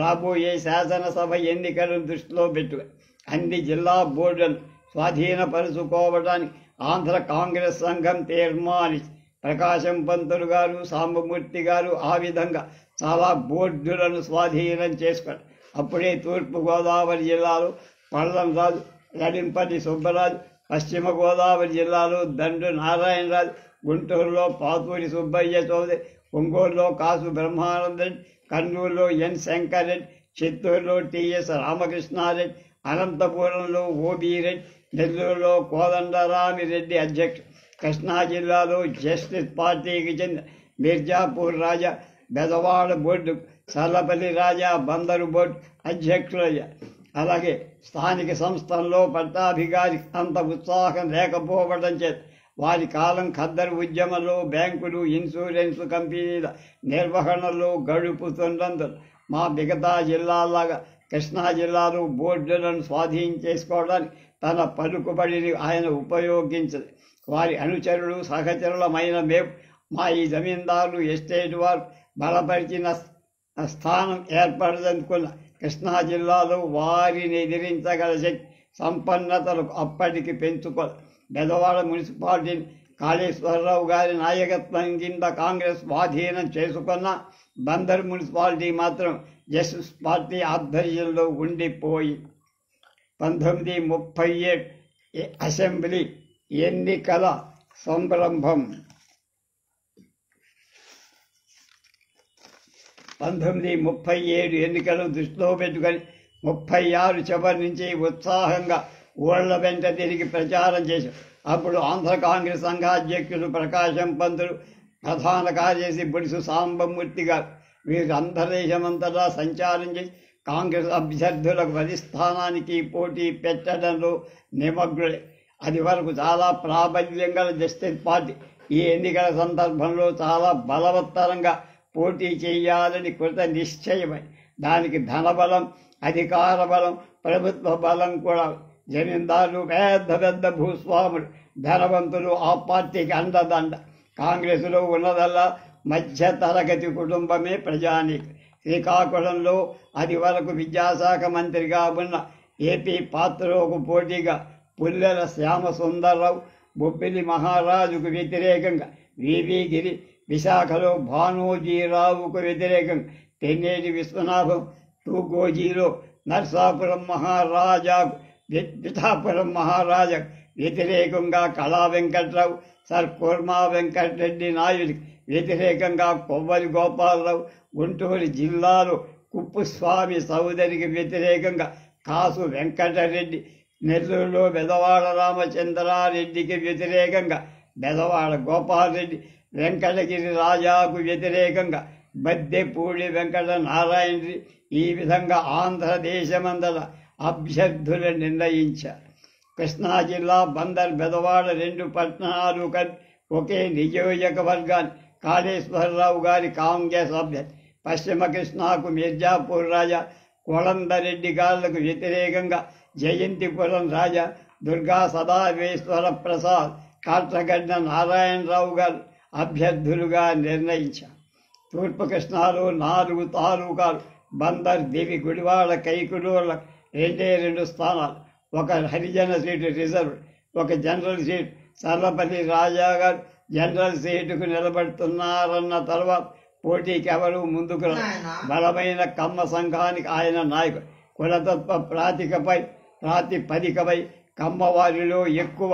రాబోయే శాసనసభ ఎన్నికలను దృష్టిలో పెట్టుకుని అన్ని జిల్లా బోర్డులను స్వాధీనపరుచుకోవడానికి ఆంధ్ర కాంగ్రెస్ సంఘం తీర్మానించి ప్రకాశం పంతులు గారు, సాంబమూర్తి గారు ఆ విధంగా చాలా బోర్డులను స్వాధీనం చేసుకున్నారు. అప్పుడే తూర్పుగోదావరి జిల్లాలో పల్లంరాజు, లడింపల్లి సుబ్బరాజు, పశ్చిమ గోదావరి జిల్లాలో దండు నారాయణరాజు, గుంటూరులో పాతూరి సుబ్బయ్య చౌదరి, ఒంగోలులో కాసు బ్రహ్మానందరెడ్డి, కర్నూలులో ఎన్ శంకర్రెడ్డి, చిత్తూరులో టిఎస్ రామకృష్ణారెడ్డి, అనంతపురంలో ఓబీ రెడ్డి, నెల్లూరులో కోదండరామిరెడ్డి అధ్యక్షుడు. కృష్ణా జిల్లాలో జస్టిస్ పార్టీకి చెందిన మిర్జాపూర్ రాజా బెదవాడ బోర్డు, సల్లపల్లి రాజా బందరు బోర్డు అధ్యక్షులయ్యారు. అలాగే స్థానిక సంస్థల్లో పట్టాభిగారికి అంత ఉత్సాహం లేకపోవడం చేత వారి కాలం ఖద్దరు ఉద్యమంలో బ్యాంకులు, ఇన్సూరెన్స్ కంపెనీల నిర్వహణలో గడుపుతున్నందున మా మిగతా జిల్లాలాగా కృష్ణా జిల్లాలో బోర్డులను స్వాధీనం తన పలుకుబడిని ఆయన ఉపయోగించదు. వారి అనుచరులు, సహచరులమైన మేము మా ఈ జమీందారులు, ఎస్టేట్ వారు బలపరిచిన స్థానం ఏర్పడదనుకున్న కృష్ణా జిల్లాలో వారిని ఎదిరించగల శక్తి, సంపన్నతలకు అప్పటికి పెంచుకోవాలి. బెదవాడ మున్సిపాలిటీని కాళేశ్వరరావు గారి నాయకత్వం కింద కాంగ్రెస్ స్వాధీనం చేసుకున్న బందర్ మున్సిపాలిటీ మాత్రం జస్టిస్ పార్టీ ఆధ్వర్యంలో ఉండిపోయి 1937 అసెంబ్లీ ఎన్నికల సంరంభం 1937 ఎన్నికలను దృష్టిలో పెట్టుకొని 36 చివరి నుంచి ఉత్సాహంగా ఊళ్ళ వెంట తిరిగి ప్రచారం చేశారు. అప్పుడు ఆంధ్ర కాంగ్రెస్ సంఘ అధ్యక్షుడు ప్రకాశం పంతులు, ప్రధాన కార్యదర్శి బులుసు సాంబమూర్తి గారు వీరు ఆంధ్రదేశమంతటా సంచారం చేసి కాంగ్రెస్ అభ్యర్థులకు ప్రతి స్థానానికి పోటీ పెట్టడంలో నిమగ్నులే. అది వరకు చాలా ప్రాబల్యం గల జస్టిస్ పార్టీ ఈ ఎన్నికల సందర్భంలో చాలా బలవత్తరంగా పోటీ చేయాలని కృత నిశ్చయమై దానికి ధనబలం, అధికార బలం, ప్రభుత్వ బలం కూడా. జమీందారులు, పెద్ద పెద్ద భూస్వాములు, ధనవంతులు ఆ పార్టీకి అండదండ. కాంగ్రెసులో ఉన్నదల్లా మధ్య తరగతి కుటుంబమే ప్రజానీకం. శ్రీకాకుళంలో అది వరకు విద్యాశాఖ మంత్రిగా ఉన్న ఏపీ పాత్రకు పోటీగా పుల్లెల శ్యామసుందర్రావు, బొబ్బిలి మహారాజుకు వ్యతిరేకంగా వివి గిరి, విశాఖలో భానోజీరావుకు వ్యతిరేకంగా తెన్నేటి విశ్వనాథం, తూగోజీలో నర్సాపురం మహారాజాకు, పిఠాపురం మహారాజాకు వ్యతిరేకంగా కళా వెంకట్రావు, సర్ కుర్మా వెంకటరెడ్డి నాయుడికి వ్యతిరేకంగా కొవ్వలి గోపాలరావు, గుంటూరు జిల్లాలో కుప్పుస్వామి సోదరికి వ్యతిరేకంగా కాసు వెంకటరెడ్డి, నెల్లూరులో బెదవాడ రామచంద్రారెడ్డికి వ్యతిరేకంగా బెదవాడ గోపాలరెడ్డి, వెంకటగిరి రాజాకు వ్యతిరేకంగా బద్దెపూడి వెంకట నారాయణరెడ్డి. ఈ విధంగా ఆంధ్రదేశమంతట అభ్యర్థులు నిర్ణయించారు. కృష్ణా జిల్లా బందర్, బెదవాడ 2 పట్టణాలు కలిపి ఒకే నియోజకవర్గాన్ని కాళేశ్వరరావు గారి కాంగ్రెస్ అభ్యర్థి. పశ్చిమ కృష్ణాకు మిర్జాపూర్ రాజా, కొళందరెడ్డి గాళ్లకు వ్యతిరేకంగా జయంతిపురం రాజా, దుర్గా సదావేశ్వర ప్రసాద్, కాట్రగడ్డ నారాయణరావు గారు అభ్యర్థులుగా నిర్ణయించారు. తూర్పు కృష్ణాలో 4 తాలూకాలు బందర్, దివి, గుడివాడ, కైకులూర్ల 2 స్థానాలు. ఒక హరిజన సీటు రిజర్వ్, ఒక జనరల్ సీటు. సర్లపల్లి రాజా గారు జనరల్ సీటుకు నిలబడుతున్నారన్న తర్వాత పోటీకి ఎవరూ ముందుకు బలమైన కమ్మ సంఘానికి ఆయన నాయకుడు. కులతత్వ ప్రాతిపదికపై కమ్మవారిలో ఎక్కువ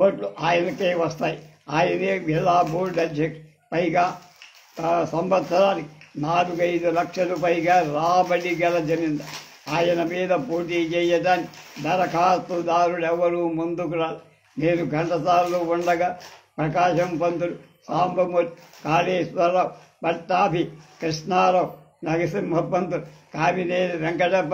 ఓట్లు ఆయనకే వస్తాయి. ఆయనే జిల్లా బోర్డు అధ్యక్షుడు. పైగా సంవత్సరానికి 4-5 లక్షలు పైగా రాబడి గల జమీందారు. ఆయన మీద పోటీ చేయడానికి దరఖాస్తుదారులు ఎవరూ ముందుకు రాదు. నేను ఘంటసాలలో ఉండగా ప్రకాశం పంతులు, సాంబమూర్తి, కాళేశ్వరరావు, పట్టాభి, కృష్ణారావు, నరసింహ పంతులు, కామినేని వెంకటప్ప,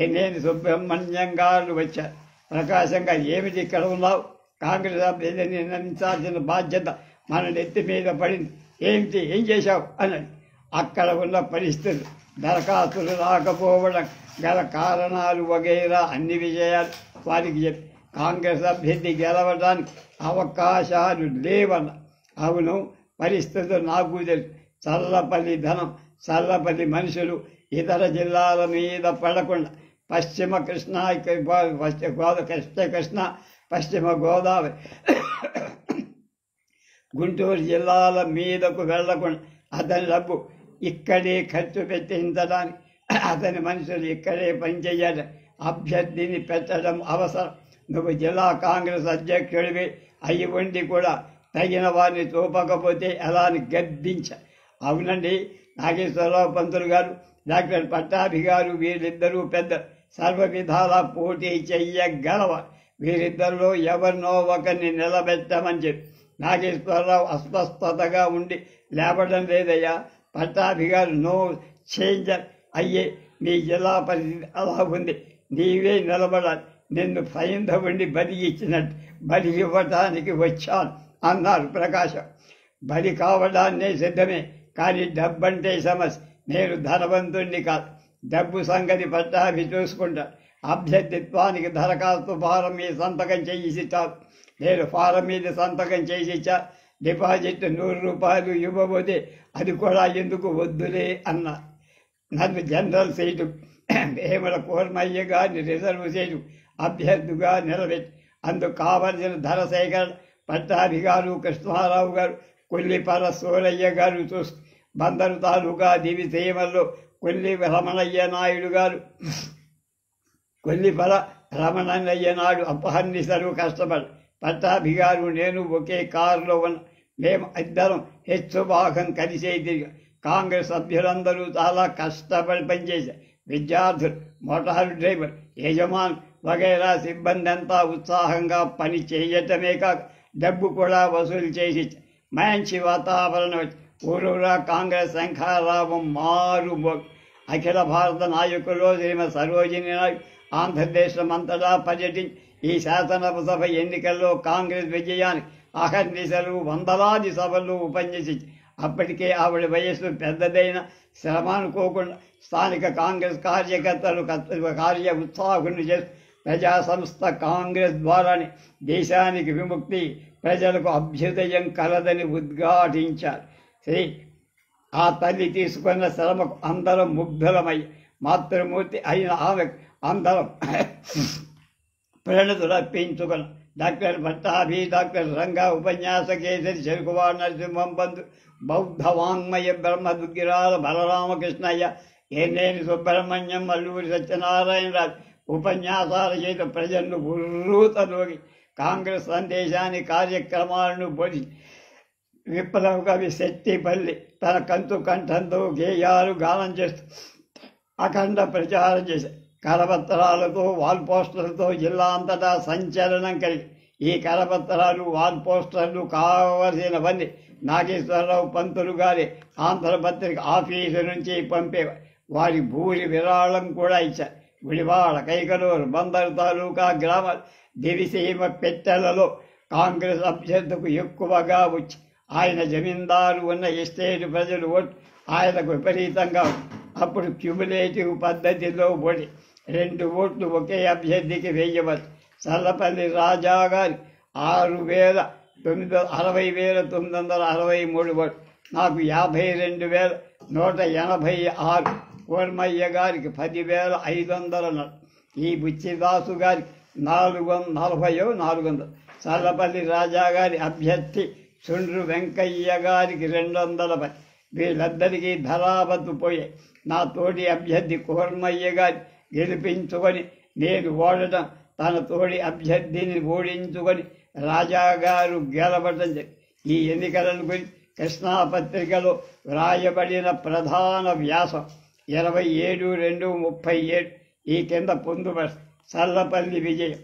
ఎన్నేని సుబ్రహ్మణ్యం గారు వచ్చారు. ప్రకాశంగా ఏమిటి ఇక్కడ ఉన్నావు? కాంగ్రెస్ అభ్యర్థిని నిర్ణయించాల్సిన బాధ్యత మన నెత్తి మీద పడింది. ఏమిటి, ఏం చేశావు అన్నది. అక్కడ ఉన్న పరిస్థితులు, దరఖాస్తులు రాకపోవడం గల కారణాలు వగైరా అన్ని విషయాలు వారికి చెప్పి కాంగ్రెస్ అభ్యర్థి గెలవడానికి అవకాశాలు లేవన్న. అవును, పరిస్థితులు నాకు తెలుసు. చల్లపల్లి ధనం, చల్లపల్లి మనుషులు ఇతర జిల్లాల మీద పడకుండా పశ్చిమ కృష్ణా, పశ్చిమ గోదావరి, గుంటూరు జిల్లాల మీదకు వెళ్లకుండా అతని డబ్బు ఇక్కడే ఖర్చు పెట్టించడానికి అతని మనుషులు ఇక్కడే పనిచేయాలి. అభ్యర్థిని పెట్టడం అవసరం. నువ్వు జిల్లా కాంగ్రెస్ అధ్యక్షుడివి అయి ఉండి కూడా తగిన వారిని చూపకపోతే ఎలా అని గద్దించ. అవునండి, నాగేశ్వరరావు పంతులు గారు, డాక్టర్ పట్టాభి గారు వీరిద్దరూ పెద్ద సర్వ విధాల పోటీ చెయ్యగలవ. వీరిద్దరిలో ఎవరినో ఒకరిని నిలబెట్టమని చెప్పి. నాగేశ్వరరావు అస్వస్థతగా ఉండి లేవడం లేదయ్యా. పట్టాభి గారు నో చేంజర్ అయ్యే. మీ జిల్లా పరిస్థితి అలా ఉంది, నీవే నిలబడాలి. నిన్ను సైంధవుండి బలి ఇచ్చినట్టు బలి ఇవ్వటానికి వచ్చాను అన్నారు ప్రకాశం. బలి కావడాన్నే సిద్ధమే, కానీ డబ్బంటే సమస్య. నేను ధనవంతుణ్ణి కాదు, డబ్బు సంగతి పట్టాభి చూసుకుంటాను. అభ్యర్థిత్వానికి దరఖాస్తు ఫారం మీద సంతకం చేసిచ్చారు. నేను ఫారం మీద సంతకం చేసిచ్చా. డిపాజిట్ 100 రూపాయలు ఇవ్వబోతే అది కూడా ఎందుకు వద్దులే అన్నా. నన్ను జనరల్ సీటు వేముల కోర్మయ్య గారిని రిజర్వ్ సీటు అభ్యర్థిగా నిలబెట్టి అందుకు కావలసిన ధర సేకరణ పట్టాభి గారు, కృష్ణారావు గారు, కొల్లిపర సూరయ్య గారు చూసు. బందరు తాలూకా దివిసీమల్లో కొల్లిపర రమణయ్య నాడు అపహర్నిసరు కష్టపడి పట్టాభి గారు నేను ఒకే కారులో ఉన్న. మేము ఇద్దరం హెచ్చు భాగం కలిసే తిరిగి. కాంగ్రెస్ సభ్యులందరూ చాలా కష్టపడి పనిచేశారు. విద్యార్థులు, మోటారు డ్రైవర్, యజమానులు వగైరా సిబ్బంది అంతా ఉత్సాహంగా పని చేయటమే కాక డబ్బు కూడా వసూలు చేసి మంచి వాతావరణం వచ్చి ఊరూరా కాంగ్రెస్ శంఖారావం మారుమోగు. అఖిల భారత నాయకుల్లో శ్రీమతి సరోజిని నాయుడు ఆంధ్రదేశం అంతటా పర్యటించి ఈ శాసనసభ ఎన్నికల్లో కాంగ్రెస్ విజయానికి అహర్నిశలు వందలాది సభలు ఉపన్యసించి అప్పటికే ఆవిడ వయస్సు పెద్దదైన శ్రమ అనుకోకుండా స్థానిక కాంగ్రెస్ కార్యకర్తలు కార్య ఉత్సాహుని చేసి ప్రజా సంస్థ కాంగ్రెస్ ద్వారానే దేశానికి విముక్తి, ప్రజలకు అభ్యుదయం కలదని ఉద్ఘాటించారు. శ్రీ ఆ తల్లి తీసుకున్న శ్రమకు అందరం ముగ్ధులమై మాతృమూర్తి అయిన ఆమె అందరం ప్రణతులర్పించుకున్నాం. డాక్టర్ పట్టాభి, డాక్టర్ రంగా, ఉపన్యాస కేసరి, చెరుకువాడ నరసింహం బంధు, బౌద్ధ వాంగ్మయ బ్రహ్మదుగ్గిరాల బలరామకృష్ణయ్య, ఏనేని సుబ్రహ్మణ్యం, అల్లూరి సత్యనారాయణరాజు ఉపన్యాసాల చేత ప్రజలను ఉర్రూతలోకి కాంగ్రెస్ సందేశాన్ని కార్యక్రమాలను బోధి విప్లవ కవి శెట్టిపల్లి తన కంతు కంఠంతో గేయాలు గానం చేస్తూ అఖండ ప్రచారం చేశారు. కరపత్రాలతో వాల్ పోస్టర్లతో జిల్లా అంతటా సంచలనం కలిగి ఈ కరపత్రాలు వాల్ పోస్టర్లు కావలసినవన్నీ నాగేశ్వరరావు పంతులు గారి ఆంధ్రపత్రిక ఆఫీసు నుంచి పంపేవారు. వారి భూరి విరాళం కూడా ఇచ్చారు. గుడివాడ, కైకలూరు, బందరు తాలూకా గ్రామాల దివిసీమ పెట్టెలలో కాంగ్రెస్ అభ్యర్థులకు ఎక్కువగా వచ్చి ఆయన జమీందారు ఉన్న ఎస్టేట్ ప్రజలు ఓటు ఆయనకు విపరీతంగా. అప్పుడు క్యుములేటివ్ పద్ధతిలో ఓడి 2 ఓట్లు ఒకే అభ్యర్థికి వేయవచ్చు. చల్లపల్లి రాజా గారి 60,963 ఓట్లు, నాకు 52,186, కోర్మయ్య గారికి 10,500, ఈ బుచ్చిదాసు గారికి 440. చల్లపల్లి రాజా గారి అభ్యర్థి సుండ్రు వెంకయ్య గారికి 210. వీళ్ళందరికీ ధరాబత్తు పోయాయి. నా తోటి అభ్యర్థి కోర్మయ్య గారి గెలిపించుకొని నేను ఓడటం, తన తోడి అభ్యర్థిని ఓడించుకొని రాజాగారు గెలవటం. ఈ ఎన్నికలను గురించి కృష్ణాపత్రికలో వ్రాయబడిన ప్రధాన వ్యాసం 27/2/37 ఈ కింద పొందుపరుస్తుంది. చల్లపల్లి విజయం.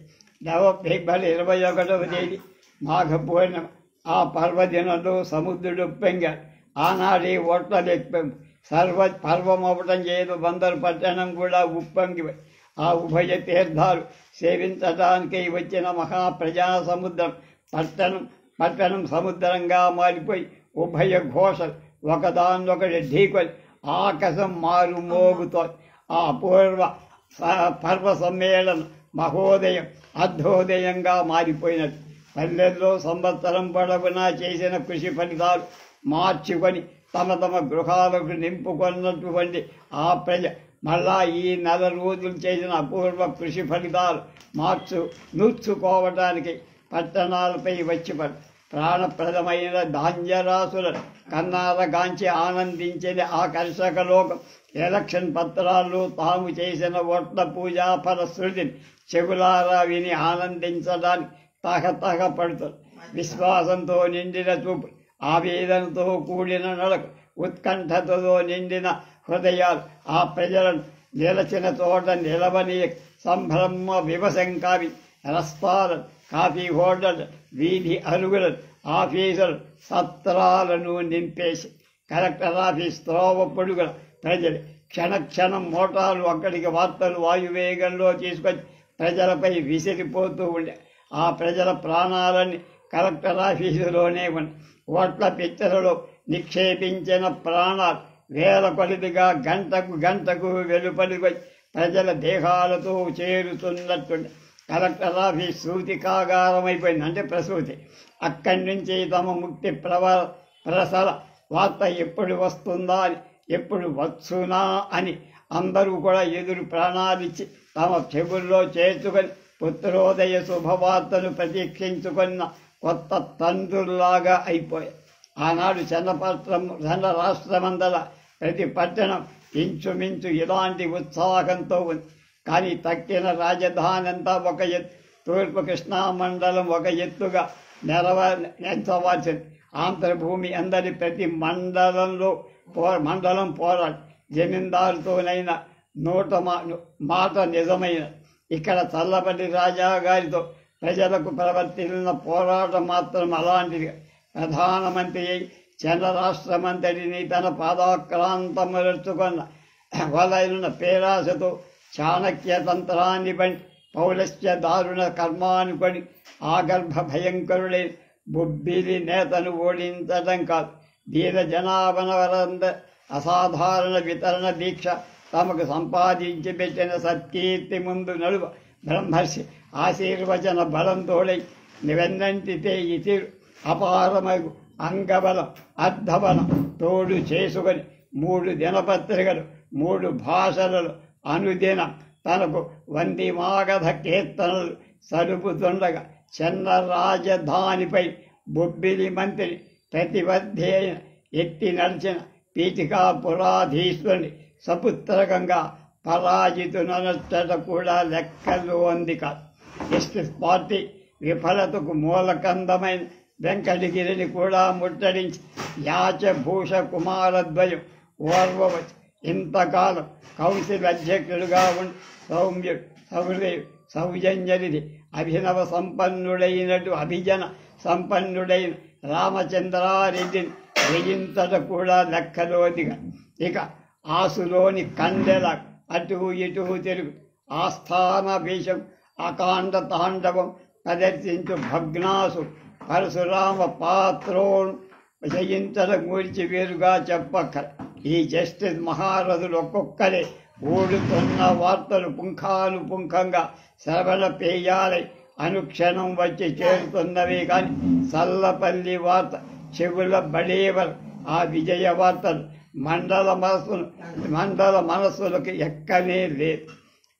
ఫిబ్రవరి 21వ తేదీ మాఘ పూర్ణిమ. ఆ పర్వదినంలో సముద్రుడు ఉప్పొంగాడు. ఆనాడే ఓట్ల లెక్కింపు పర్వమవటం చేయదు. బందరు పట్టణం కూడా ఉప్పొంగి ఆ ఉభయ తీర్థాలు సేవించడానికి వచ్చిన మహాప్రజా సముద్రం పట్టణం సముద్రంగా మారిపోయి ఉభయ ఘోషలు ఒకదాన్నొకటి ఢీకొని ఆకాశం మారుమోగుతోంది. ఆ అపూర్వ పర్వ సమ్మేళనం మహోదయం అర్ధోదయంగా మారిపోయినట్టు. పల్లెల్లో సంవత్సరం పొడవునా చేసిన కృషి ఫలితాలు మార్చుకొని తమ గృహాలకు నింపుకున్నటువంటి ఆ ప్రజ మళ్ళా ఈ 4 రోజులు చేసిన అపూర్వ కృషి ఫలితాలు నూర్చుకోవటానికి పట్టణాలపై వచ్చి ప్రాణప్రదమైన ధాన్యరాశులను కన్నారగాంచి ఆనందించిన ఆ కర్షక లోకం ఎలక్షన్ పత్రాల్లో తాము చేసిన ఓట్ల పూజా ఫలశ్రుతిని చెవులారా విని ఆనందించడానికి తహతహపడుతుంది. విశ్వాసంతో నిండిన చూపు, ఆవేదనతో కూడిన నడక, ఉత్కంఠతో నిండిన హృదయాలు ఆ ప్రజలను నిలచిన చోట నిలవని సంభ్రమ వివశంకావి రస్తాలను, కాఫీ హోటల్, వీధి అరుగులను, ఆఫీసులు, సత్రాలను నింపేసి కలెక్టర్ ఆఫీస్ త్రోవ పొడుగుల ప్రజలు క్షణక్షణం మోటార్లు అక్కడికి వార్తలు వాయువేగంలో తీసుకొచ్చి ప్రజలపై విసిరిపోతూ ఉండే. ఆ ప్రజల ప్రాణాలని కలెక్టర్ ఆఫీసులోనే ఉన్నాయి. ఓట్ల పిచ్చలలో నిక్షేపించిన ప్రాణాలు వేల కొలదిగా గంటకు వెలుపలికి వచ్చి ప్రజల దేహాలతో చేరుతున్నట్టుండే. కలెక్టర్ ఆఫీస్ సూతికాగారమైపోయింది, అంటే ప్రసూతి. అక్కడి నుంచి తమ ముక్తి ప్రసర వార్త ఎప్పుడు వస్తుందా అని, ఎప్పుడు వచ్చునా అని అందరూ కూడా ఎదురు ప్రాణాలిచ్చి తమ చెవుల్లో చేర్చుకొని పుత్రోదయ శుభవార్తను ప్రతీక్షించుకున్న కొత్త తండ్రుల్లాగా అయిపోయాయి. ఆనాడు చిన్న రాష్ట్రమందల ప్రతి పట్టణం ఇంచుమించు ఇలాంటి ఉత్సాహంతో ఉంది. కానీ తక్కిన రాజధాని అంతా ఒక ఎత్తు, తూర్పు కృష్ణా మండలం ఒక ఎత్తుగా నెరవేర్చవలసింది. ఆంధ్రభూమి అందరి ప్రతి మండలం పోరాడు. జమీందారుతోనైనా మాట నిజమైన. ఇక్కడ చల్లపల్లి రాజా గారితో ప్రజలకు ప్రవర్తిల్లిన పోరాటం మాత్రం అలాంటిది. ప్రధానమంత్రి అయి చంద్ర రాష్ట్రమంతటిని తన పాదాక్రాంతములుచుకున్న వలైన పేరాశతో చాణక్య తంత్రాన్ని బండి పౌలస్య దారుణ కర్మానుకొని ఆగర్భ భయంకరుడైన బొబ్బిలి నేతను ఓడించడం కాదు, దీన జనాభనవరంద అసాధారణ వితరణ దీక్ష తమకు సంపాదించి పెట్టిన సత్కీర్తి ముందు నడువ బ్రహ్మర్షి ఆశీర్వచన బలంతోడై వెన్నంటితే ఇతి అపారమగు అంగబలం అర్ధబలం తోడు చేసుకొని 3 దినపత్రికలు 3 భాషలలో అనుదినం తనకు వందిమాగధ కీర్తనలు సలుపుతుండగా చెన్న రాజధానిపై బొబ్బిలి మంత్రి ప్రతిబద్ధి అయిన ఎత్తి నడిచిన పీఠికాపురాధీశ్వరుని సపుత్రకంగా పరాజితునచ్చట కూడా లెక్కలు అంది కాదు. జస్టిస్ పార్టీ విఫలతకు మూలకందమైన వెంకటగిరిని కూడా ముట్టడించి యాచభూష కుమారద్వయం ఓర్వవచ్చు. ఇంతకాలం కౌన్సిల్ అధ్యక్షుడుగా ఉండి సౌమ్యుడు సహృదయుడు సౌజన్యనిధి అభినవ సంపన్నుడైన రామచంద్రారెడ్డిని జయించట కూడా లెక్కలోదిగా. ఇక ఆసులోని కండెల అటు ఇటు తిరుగు ఆస్థాన వేషం అకాండ తాండవం ప్రదర్శించు భగ్నాసు పరశురామ పాత్రోను జయించడం గురించి వేరుగా చెప్పక్కర. ఈ జస్టిస్ మహారథులు ఒక్కొక్కరే ఓడుతున్న వార్తలు పుంఖానుపుంఖంగా శ్రవణ పేయాలై అనుక్షణం వచ్చి చేరుతున్నవే కానీ సల్లపల్లి వార్త చెవుల బడేవరు. ఆ విజయ వార్తలు మండల మనస్సులకు ఎక్కనే లేదు.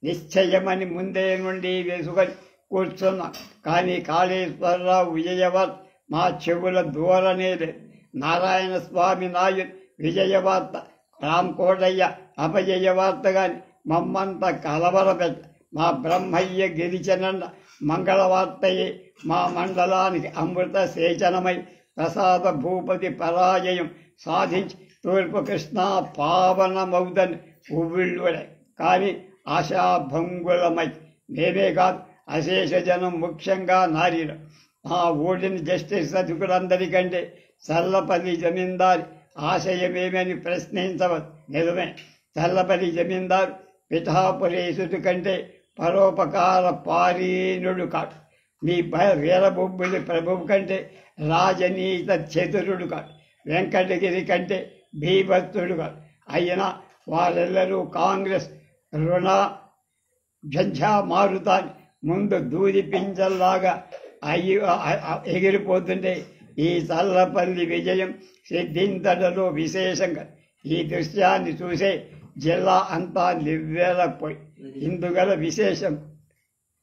నిశ్చయమని ముందే నుండి వేసుకొని కూర్చున్నాం. కానీ కాళేశ్వరరావు విజయవార్త మా చెవుల దూరనే లేదు. నారాయణ స్వామి నాయుడు విజయవార్త, రామకోటయ్య అపజయ వార్త గాని మమ్మంత కలవరపెట్ట. మా బ్రహ్మయ్య గెలిచనన్న మంగళవార్తయే మా మండలానికి అమృత సేచనమై ప్రసాద భూపతి పరాజయం సాధించి తూర్పు కృష్ణా పావనమౌదని ఉవ్విళ్ళుడే. కానీ ఆశాభంగులమై మేమే కాదు అశేష జనం, ముఖ్యంగా నారీలు మా ఓడిన జస్టిస్ అధికులందరికంటే చల్లపల్లి జమీందారి ఆశయమేమని ప్రశ్నించవచ్చు. నిజమే, చల్లపల్లి జమీందారు పిఠాపురేశుడి కంటే పరోపకార పారీణుడు కాడు. మీ వీరబొబ్బులి ప్రభువు కంటే రాజనీత చతురుడు కాడు. వెంకటగిరి కంటే భీభత్సుడు కాదు. అయినా వారెల్లరూ కాంగ్రెస్ రుణ జంఝా మారుతాని ముందు దూది పింజల్లాగా ఎగిరిపోతుంటే ఈ చల్లపల్లి విజయం సిద్ధించడంలో విశేషంగా ఈ దృశ్యాన్ని చూసే జిల్లా అంతా నివ్వెరపోయి. ఇందుగల విశేషం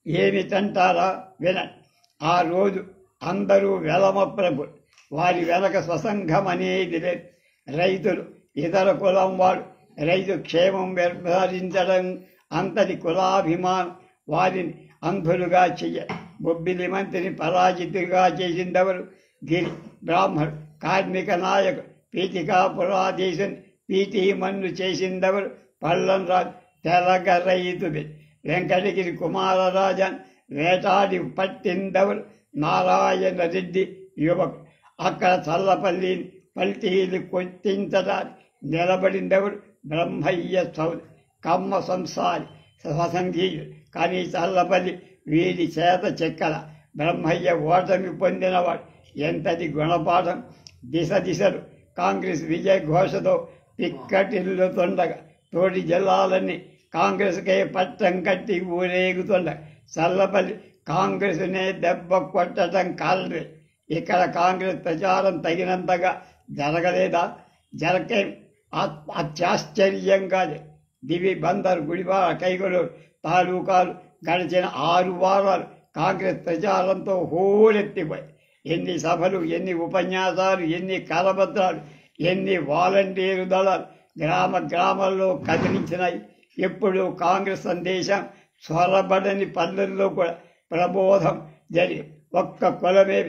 ఏమిటంటారా వినండి. ఆ రోజు అందరూ వెలమ ప్రభులు. వారి వెనక స్వసంఘం అనేది లేదు. రైతులు, ఇతర కులం వాడు రైతు క్షేమం నిర్ధారించడం అంతటి కులాభిమానం వారిని అంధులుగా చెయ్య. బొబ్బిలి మంత్రిని పరాజితులుగా చేసిందెవరు? గిరి బ్రాహ్మణుడు. కార్మిక నాయకుడు పీఠికాపురాధీశుని పీఠీ మన్ను చేసిందెవరు? పల్లం రాజు తెలగ రైతుది. వెంకటగిరి కుమారరాజన్ వేటాడి పట్టిందెవరు? నారాయణ రెడ్డి యువకుడు. అక్కడ చల్లపల్లిని పల్టీలు కొట్టించడానికి నిలబడిందెవరు? బ్రహ్మయ్య చౌదరి. కమ్మ సంసారి స్వసంఘీయుడు. కానీ చల్లపల్లి వీడి చేత చెక్కల. బ్రహ్మయ్య ఓటమి పొందినవాడు. ఎంతటి గుణపాఠం! దిశలు కాంగ్రెస్ విజయ ఘోషతో పిక్కటిల్లుతుండగా తోటి జిల్లాలన్నీ కాంగ్రెస్కే పట్టం కట్టి ఊరేగుతుండగా చల్లపల్లి కాంగ్రెస్నే దెబ్బ కొట్టడం కాలే. ఇక్కడ కాంగ్రెస్ ప్రచారం తగినంతగా జరగలేదా? జరకే అత్యాశ్చర్యంగా దివి, బందర్, గుడివాడ, కైగలూరు తాలూకాలు గడిచిన 6 వారాలు కాంగ్రెస్ ప్రచారంతో హోరెత్తిపోయి. ఎన్ని సభలు, ఎన్ని ఉపన్యాసాలు, ఎన్ని కరపత్రాలు, ఎన్ని వాలంటీరు దళాలు గ్రామాల్లో కదిలించినాయి. ఎప్పుడు కాంగ్రెస్ సందేశం స్వరబడని పల్లెల్లో కూడా ప్రబోధం జరిగి ఒక్క కులమే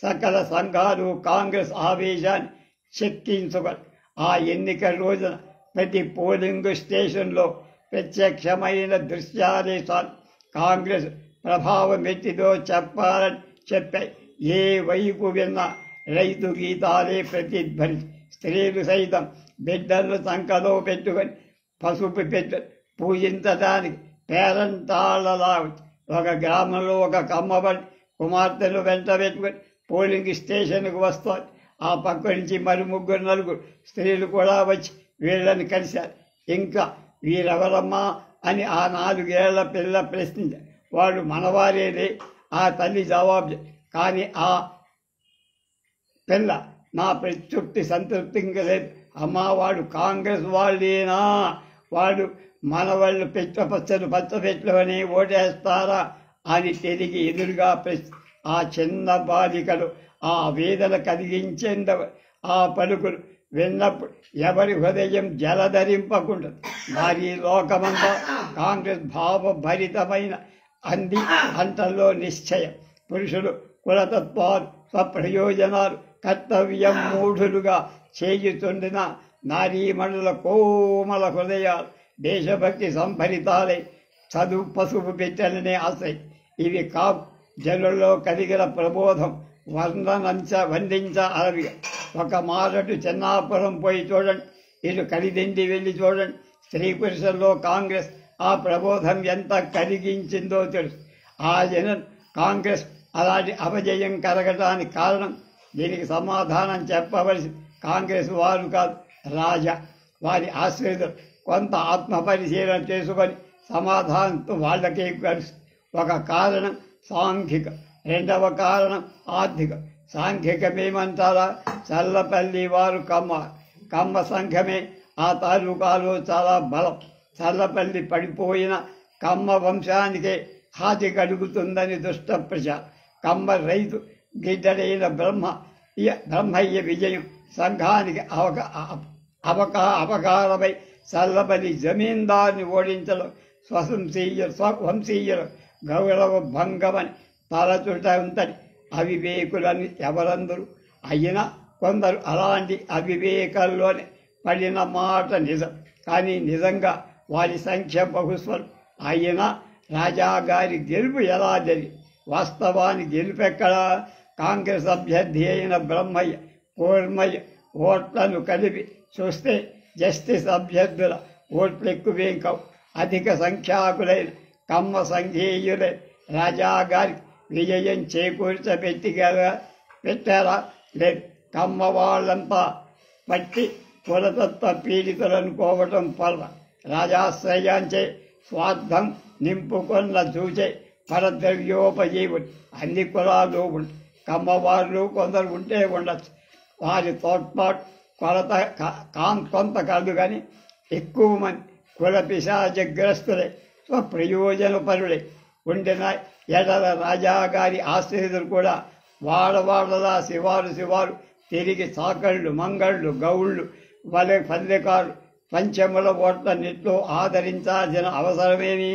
సకల సంఘాలు కాంగ్రెస్ ఆవేశాన్ని చెక్కించుకొని ఆ ఎన్నికల రోజున ప్రతి పోలింగ్ స్టేషన్లో ప్రత్యక్షమైన దృశ్యాలే చాలు కాంగ్రెస్ ప్రభావం ఎట్టిదో చెప్పాలని చెప్పాయి. ఏ వైపు విన్నా రైతు గీతాలే ప్రతిధ్వని. స్త్రీలు సైతం బిడ్డలను సంకలో పెట్టుకొని పసుపు పెట్టు పూజించడానికి పేరంటాళ్ళలా ఒక గ్రామంలో ఒక కమ్మబడి కుమార్తెను వెంట పెట్టుకొని పోలింగ్ స్టేషన్కు వస్తుంది. ఆ పక్క నుంచి మరి 3-4 స్త్రీలు కూడా వచ్చి వీళ్ళని కలిశారు. ఇంకా వీరెవరమ్మా అని ఆ 4 ఏళ్ల పిల్ల ప్రశ్నించారు. వాళ్ళు మనవారేలే. ఆ తల్లి జవాబు. కానీ ఆ పిల్ల నా ప్రత్యుక్తి సంతృప్తిగా లేదు. అమ్మా, వాడు కాంగ్రెస్ వాళ్ళేనా? వాడు మన వాళ్ళు పచ్చపెట్లు అని ఓటేస్తారా అని తిరిగి ఎదురుగా ఆ చిన్న బాలికలు ఆ వేదన కలిగించేంద ఆ పలుకులు విన్నప్పుడు ఎవరి హృదయం జలధరింపకుండా వారి లోకమంతా కాంగ్రెస్ భావభరితమైన అంది అంతలో నిశ్చయం. పురుషులు కులతత్వాలు, స్వప్రయోజనాలు, కర్తవ్యం మూఢులుగా చేయుతుండిన నారీమణుల కోమల హృదయాలు దేశభక్తి సంభరితాలై చదువు పసుపు పెట్టాలనే ఆశ ఇవి కావు. జనుల్లో కలిగిన ప్రబోధం వందించ అరవిగా. ఒక మారటు చెన్నాపురం పోయి చూడండి, ఇటు కలిదిండి వెళ్ళి చూడండి. స్త్రీ పురుషుల్లో కాంగ్రెస్ ఆ ప్రబోధం ఎంత కలిగించిందో తెలుసు. ఆ జనం కాంగ్రెస్ అలాంటి అపజయం కలగటానికి కారణం. దీనికి సమాధానం చెప్పవలసి కాంగ్రెస్ వారు కాదు, రాజా. వారి ఆశ్రయులు కొంత ఆత్మపరిశీలన చేసుకొని సమాధానంతో వాళ్ళకే కలుసు. ఒక కారణం సాంఘిక, రెండవ కారణం ఆర్థిక. సాంఘికమేమంటారా? చల్లపల్లి వారు కమ్మ సంఘమే ఆ తాలూకాలో చాలా బలం. చల్లపల్లి పడిపోయిన కమ్మ వంశానికే హాతి కలుగుతుందని దుష్ట ప్రచారం. కమ్మ రైతు గిడ్డడైన బ్రహ్మయ్య విజయం సంఘానికి అపకారమై చల్లపల్లి జమీందారుని ఓడించడం స్వవంశీయుల గౌరవ భంగమని తలచుట ఉంటని అవివేకులని ఎవరందరూ. అయినా కొందరు అలాంటి అవివేకాల్లోనే పడిన మాట నిజం. కానీ నిజంగా వారి సంఖ్య బహుస్వరం. అయినా రాజాగారి గెలుపు ఎలా జరిగి? వాస్తవానికి గెలుపెక్కడా? కాంగ్రెస్ అభ్యర్థి అయిన బ్రహ్మయ్య, కూర్మయ్య ఓట్లను కలిపి చూస్తే జస్టిస్ అభ్యర్థుల ఓట్లు ఎక్కువేం కావు. అధిక సంఖ్యాకులైన కమ్మ సంఘీయులైన రాజాగారికి విజయం పెట్టారా? లేదు. కమ్మ వాళ్ళంతా పట్టి కులతత్వ పీడితులనుకోవటం వల్ల రాజాశ్రయాంచే స్వార్థం నింపుకొన్న చూచే పరద్రవ్యోపజీవుడు అన్ని కులాలు ఉంటాయి. కమ్మవాళ్ళు కొందరు ఉంటే ఉండొచ్చు. వారి తోడ్పాటు కొంత కాదు. కానీ ఎక్కువ మంది కుల పిశాచగ్రస్తులై స్వప్రయోజనపరులై ఉండిన ఎడల రాజాగారి ఆశ్రయులు కూడా వాడవాడలా శివారు తిరిగి చాకళ్ళు, మంగళ్ళు, గౌళ్ళు పల్లెకారు పంచముల ఓట్ల నెట్లో ఆదరించాల్సిన అవసరమేమి?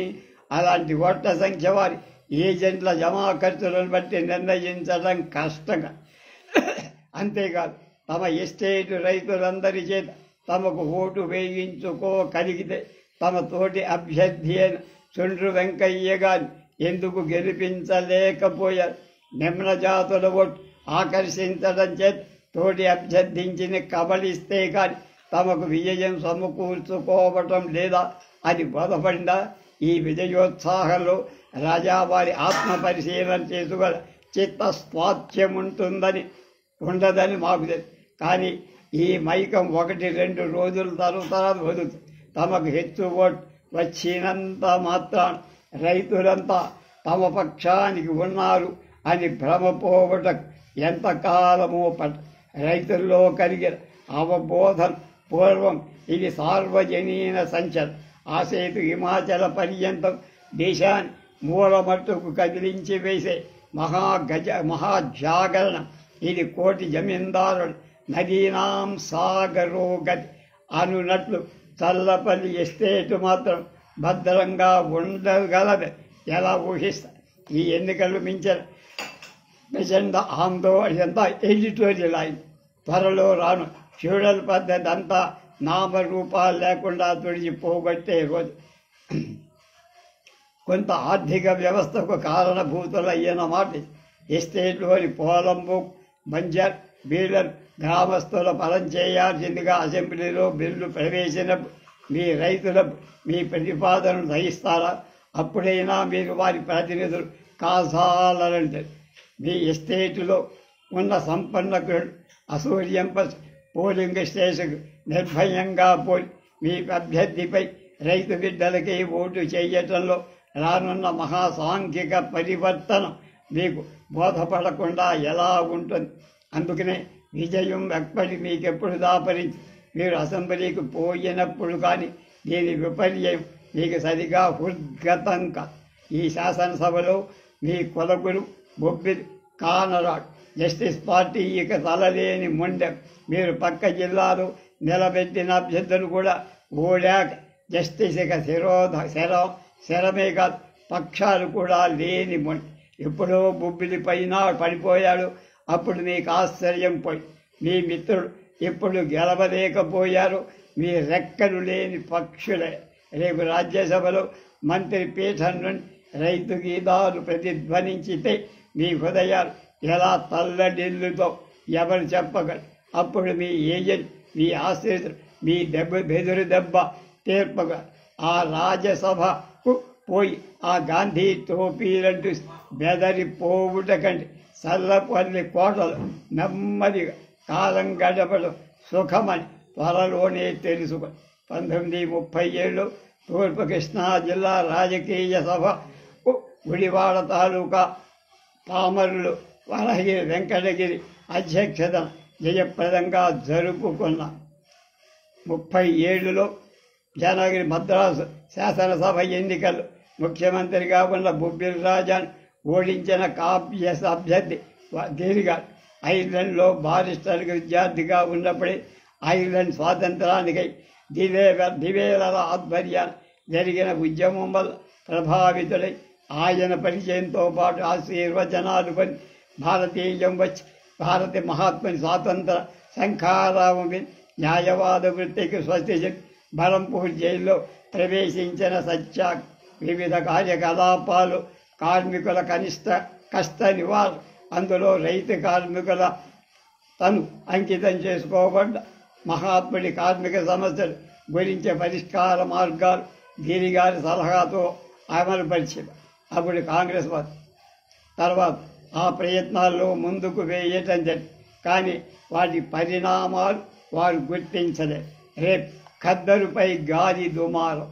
అలాంటి ఓట్ల సంఖ్య వారి ఏజెంట్ల జమా ఖర్చులను బట్టి నిర్ణయించడం కష్టంగా. అంతేకాదు, తమ ఎస్టేట్ రైతులందరి చేత తమకు ఓటు వేయించుకోగలిగితే తమ తోటి అభ్యర్థి అయిన చుండ్రు వెంకయ్య గారిని ఎందుకు గెలిపించలేకపోయారు? నిమ్న జాతుల ఓటు ఆకర్షించడం చేత తోటి అభ్యర్థించిన కబలిస్తే కానీ తమకు విజయం సమకూర్చుకోవటం లేదా అని బోధపడిందా? ఈ విజయోత్సాహంలో రాజావారి ఆత్మపరిశీలన చేసుకోగల చిత్తస్వాస్థ్యం ఉండదని మాకు తెలుసు. కానీ ఈ మైకం 1-2 రోజుల తర్వాత వదులుతుంది. తమకు హెచ్చు ఓటు వచ్చినంత మాత్రాన రైతులంతా తమ పక్షానికి ఉన్నారు అని భ్రమపోవటం ఎంతకాలమో రైతుల్లో కలిగిన అవబోధన పూర్వం ఇది సార్వజనీన సంచలనం. ఆసేతు హిమాచల పర్యంతం దేశాన్ని మూలమట్టుకు కదిలించి వేసే మహాజాగరణ. ఇది కోటి జమీందారుడు నదీనాం సాగరో గతి అనున్నట్లు చల్లపల్లి ఎస్టేటు మాత్రం భద్రంగా ఉండగలదు ఎలా ఊహిస్తా? ఈ ఎన్నికలు మించిన ప్రచండ ఆందోళన ఎంత ఎడిటోరియల్ అయింది. త్వరలో రాను ఫ్యూడల్ పద్ధతి అంతా నామరూపాలు లేకుండా తుడిచిపోగొట్టే రోజు. కొంత ఆర్థిక వ్యవస్థకు కారణభూతులయ్యిన మాట. ఎస్టేట్లోని పోలంబు, బంజర్, బీడర్ గ్రామస్తుల పరం చేయాల్సిందిగా అసెంబ్లీలో బిల్లు ప్రవేశించినప్పుడు మీ రైతులకు మీ ప్రతిపాదనలు సహిస్తారా? అప్పుడైనా మీరు వారి ప్రతినిధులు కాసాలంటే మీ ఎస్టేటులో ఉన్న సంపన్నకుడు అసూర్యంప పోలింగ్ స్టేషన్కు నిర్భయంగా పోలి మీ అభ్యర్థిపై రైతు బిడ్డలకి ఓటు చేయటంలో రానున్న మహాసాంఘిక పరివర్తనం మీకు బోధపడకుండా ఎలా ఉంటుంది? అందుకనే విజయం ఎప్పటి మీకెప్పుడు దాపరించి మీరు అసెంబ్లీకి పోయినప్పుడు కానీ దీని విపర్యం మీకు సరిగా హృద్గతం కాదు. ఈ శాసనసభలో మీ కులగురు బొబ్బిలి కానరాడు జస్టిస్ పార్టీ ఇక తలలేని ముండెం. మీరు పక్క జిల్లాలో నిలబెట్టిన అభ్యర్థులు కూడా ఓడాక జస్టిస్ ఇక శరమే కాదు పక్షాలు కూడా లేని మొండి. ఎప్పుడో బొబ్బిలి పైన పడిపోయాడు. అప్పుడు మీకు ఆశ్చర్యం పోయి మీ మిత్రుడు ఎప్పుడు గెలవలేకపోయారు. మీ రెక్కలు లేని పక్షులే. రేపు రాజ్యసభలో మంత్రి పీఠం నుండి రైతు గీతాలు ప్రతిధ్వనించితే మీ హృదయాలు ఎలా తల్లడిల్లుతో ఎవరు చెప్పగలరు? అప్పుడు మీ ఏజెంట్, మీ ఆశ్రితులు మీ బెదురు దెబ్బ తీర్పగా ఆ రాజ్యసభకు పోయి ఆ గాంధీ టోపీలంటూ బెదరిపోవుట కంటే చల్లపల్లి కోటలు నెమ్మదిగా కాలం గడపడం సుఖమని త్వరలోనే తెలుసుకొని 1937 తూర్పు కృష్ణా జిల్లా రాజకీయ సభకు గుడివాడ తాలూకా పామరులు వరహగిరి వెంకటగిరి అధ్యక్షతన జయప్రదంగా జరుపుకున్న 37లో జనగిరి మద్రాసు శాసనసభ ఎన్నికలు ముఖ్యమంత్రిగా ఉన్న బొబ్బిలి రాజాను ఓడించిన కాంగ్రెస్ అభ్యర్థి గిరిగారు. ఐర్లాండ్లో బారిస్టర్గా విద్యార్థిగా ఉన్నప్పుడే ఐర్లాండ్ స్వాతంత్రానికై దివేలల ఆధ్వర్యాన జరిగిన ఉద్యమం వల్ల ప్రభావితుడై ఆయన పరిచయంతో పాటు ఆశీర్వచనాలు పొంది భారతీయం వచ్చి భారత మహాత్ముని స్వాతంత్ర శంఖారావం న్యాయవాద వృత్తికి స్వస్తి చెప్పి బలంపూర్ జైల్లో ప్రవేశించిన సత్యా వివిధ కార్యకలాపాలు కార్మికుల కష్ట నివారణ, అందులో రైతు కార్మికుల తను అంకితం చేసుకోబడ్డ మహాత్ముడి కార్మిక సమస్యలు గురించే పరిష్కార మార్గాలు గిరిగారి సలహాతో అమలుపరిచింది. అప్పుడు కాంగ్రెస్ వారు తర్వాత ఆ ప్రయత్నాల్లో ముందుకు వేయటం జరిగింది. కానీ వాటి పరిణామాలు వారు గుర్తించలేదు. రేపు ఖద్దరుపై గాలి దుమారం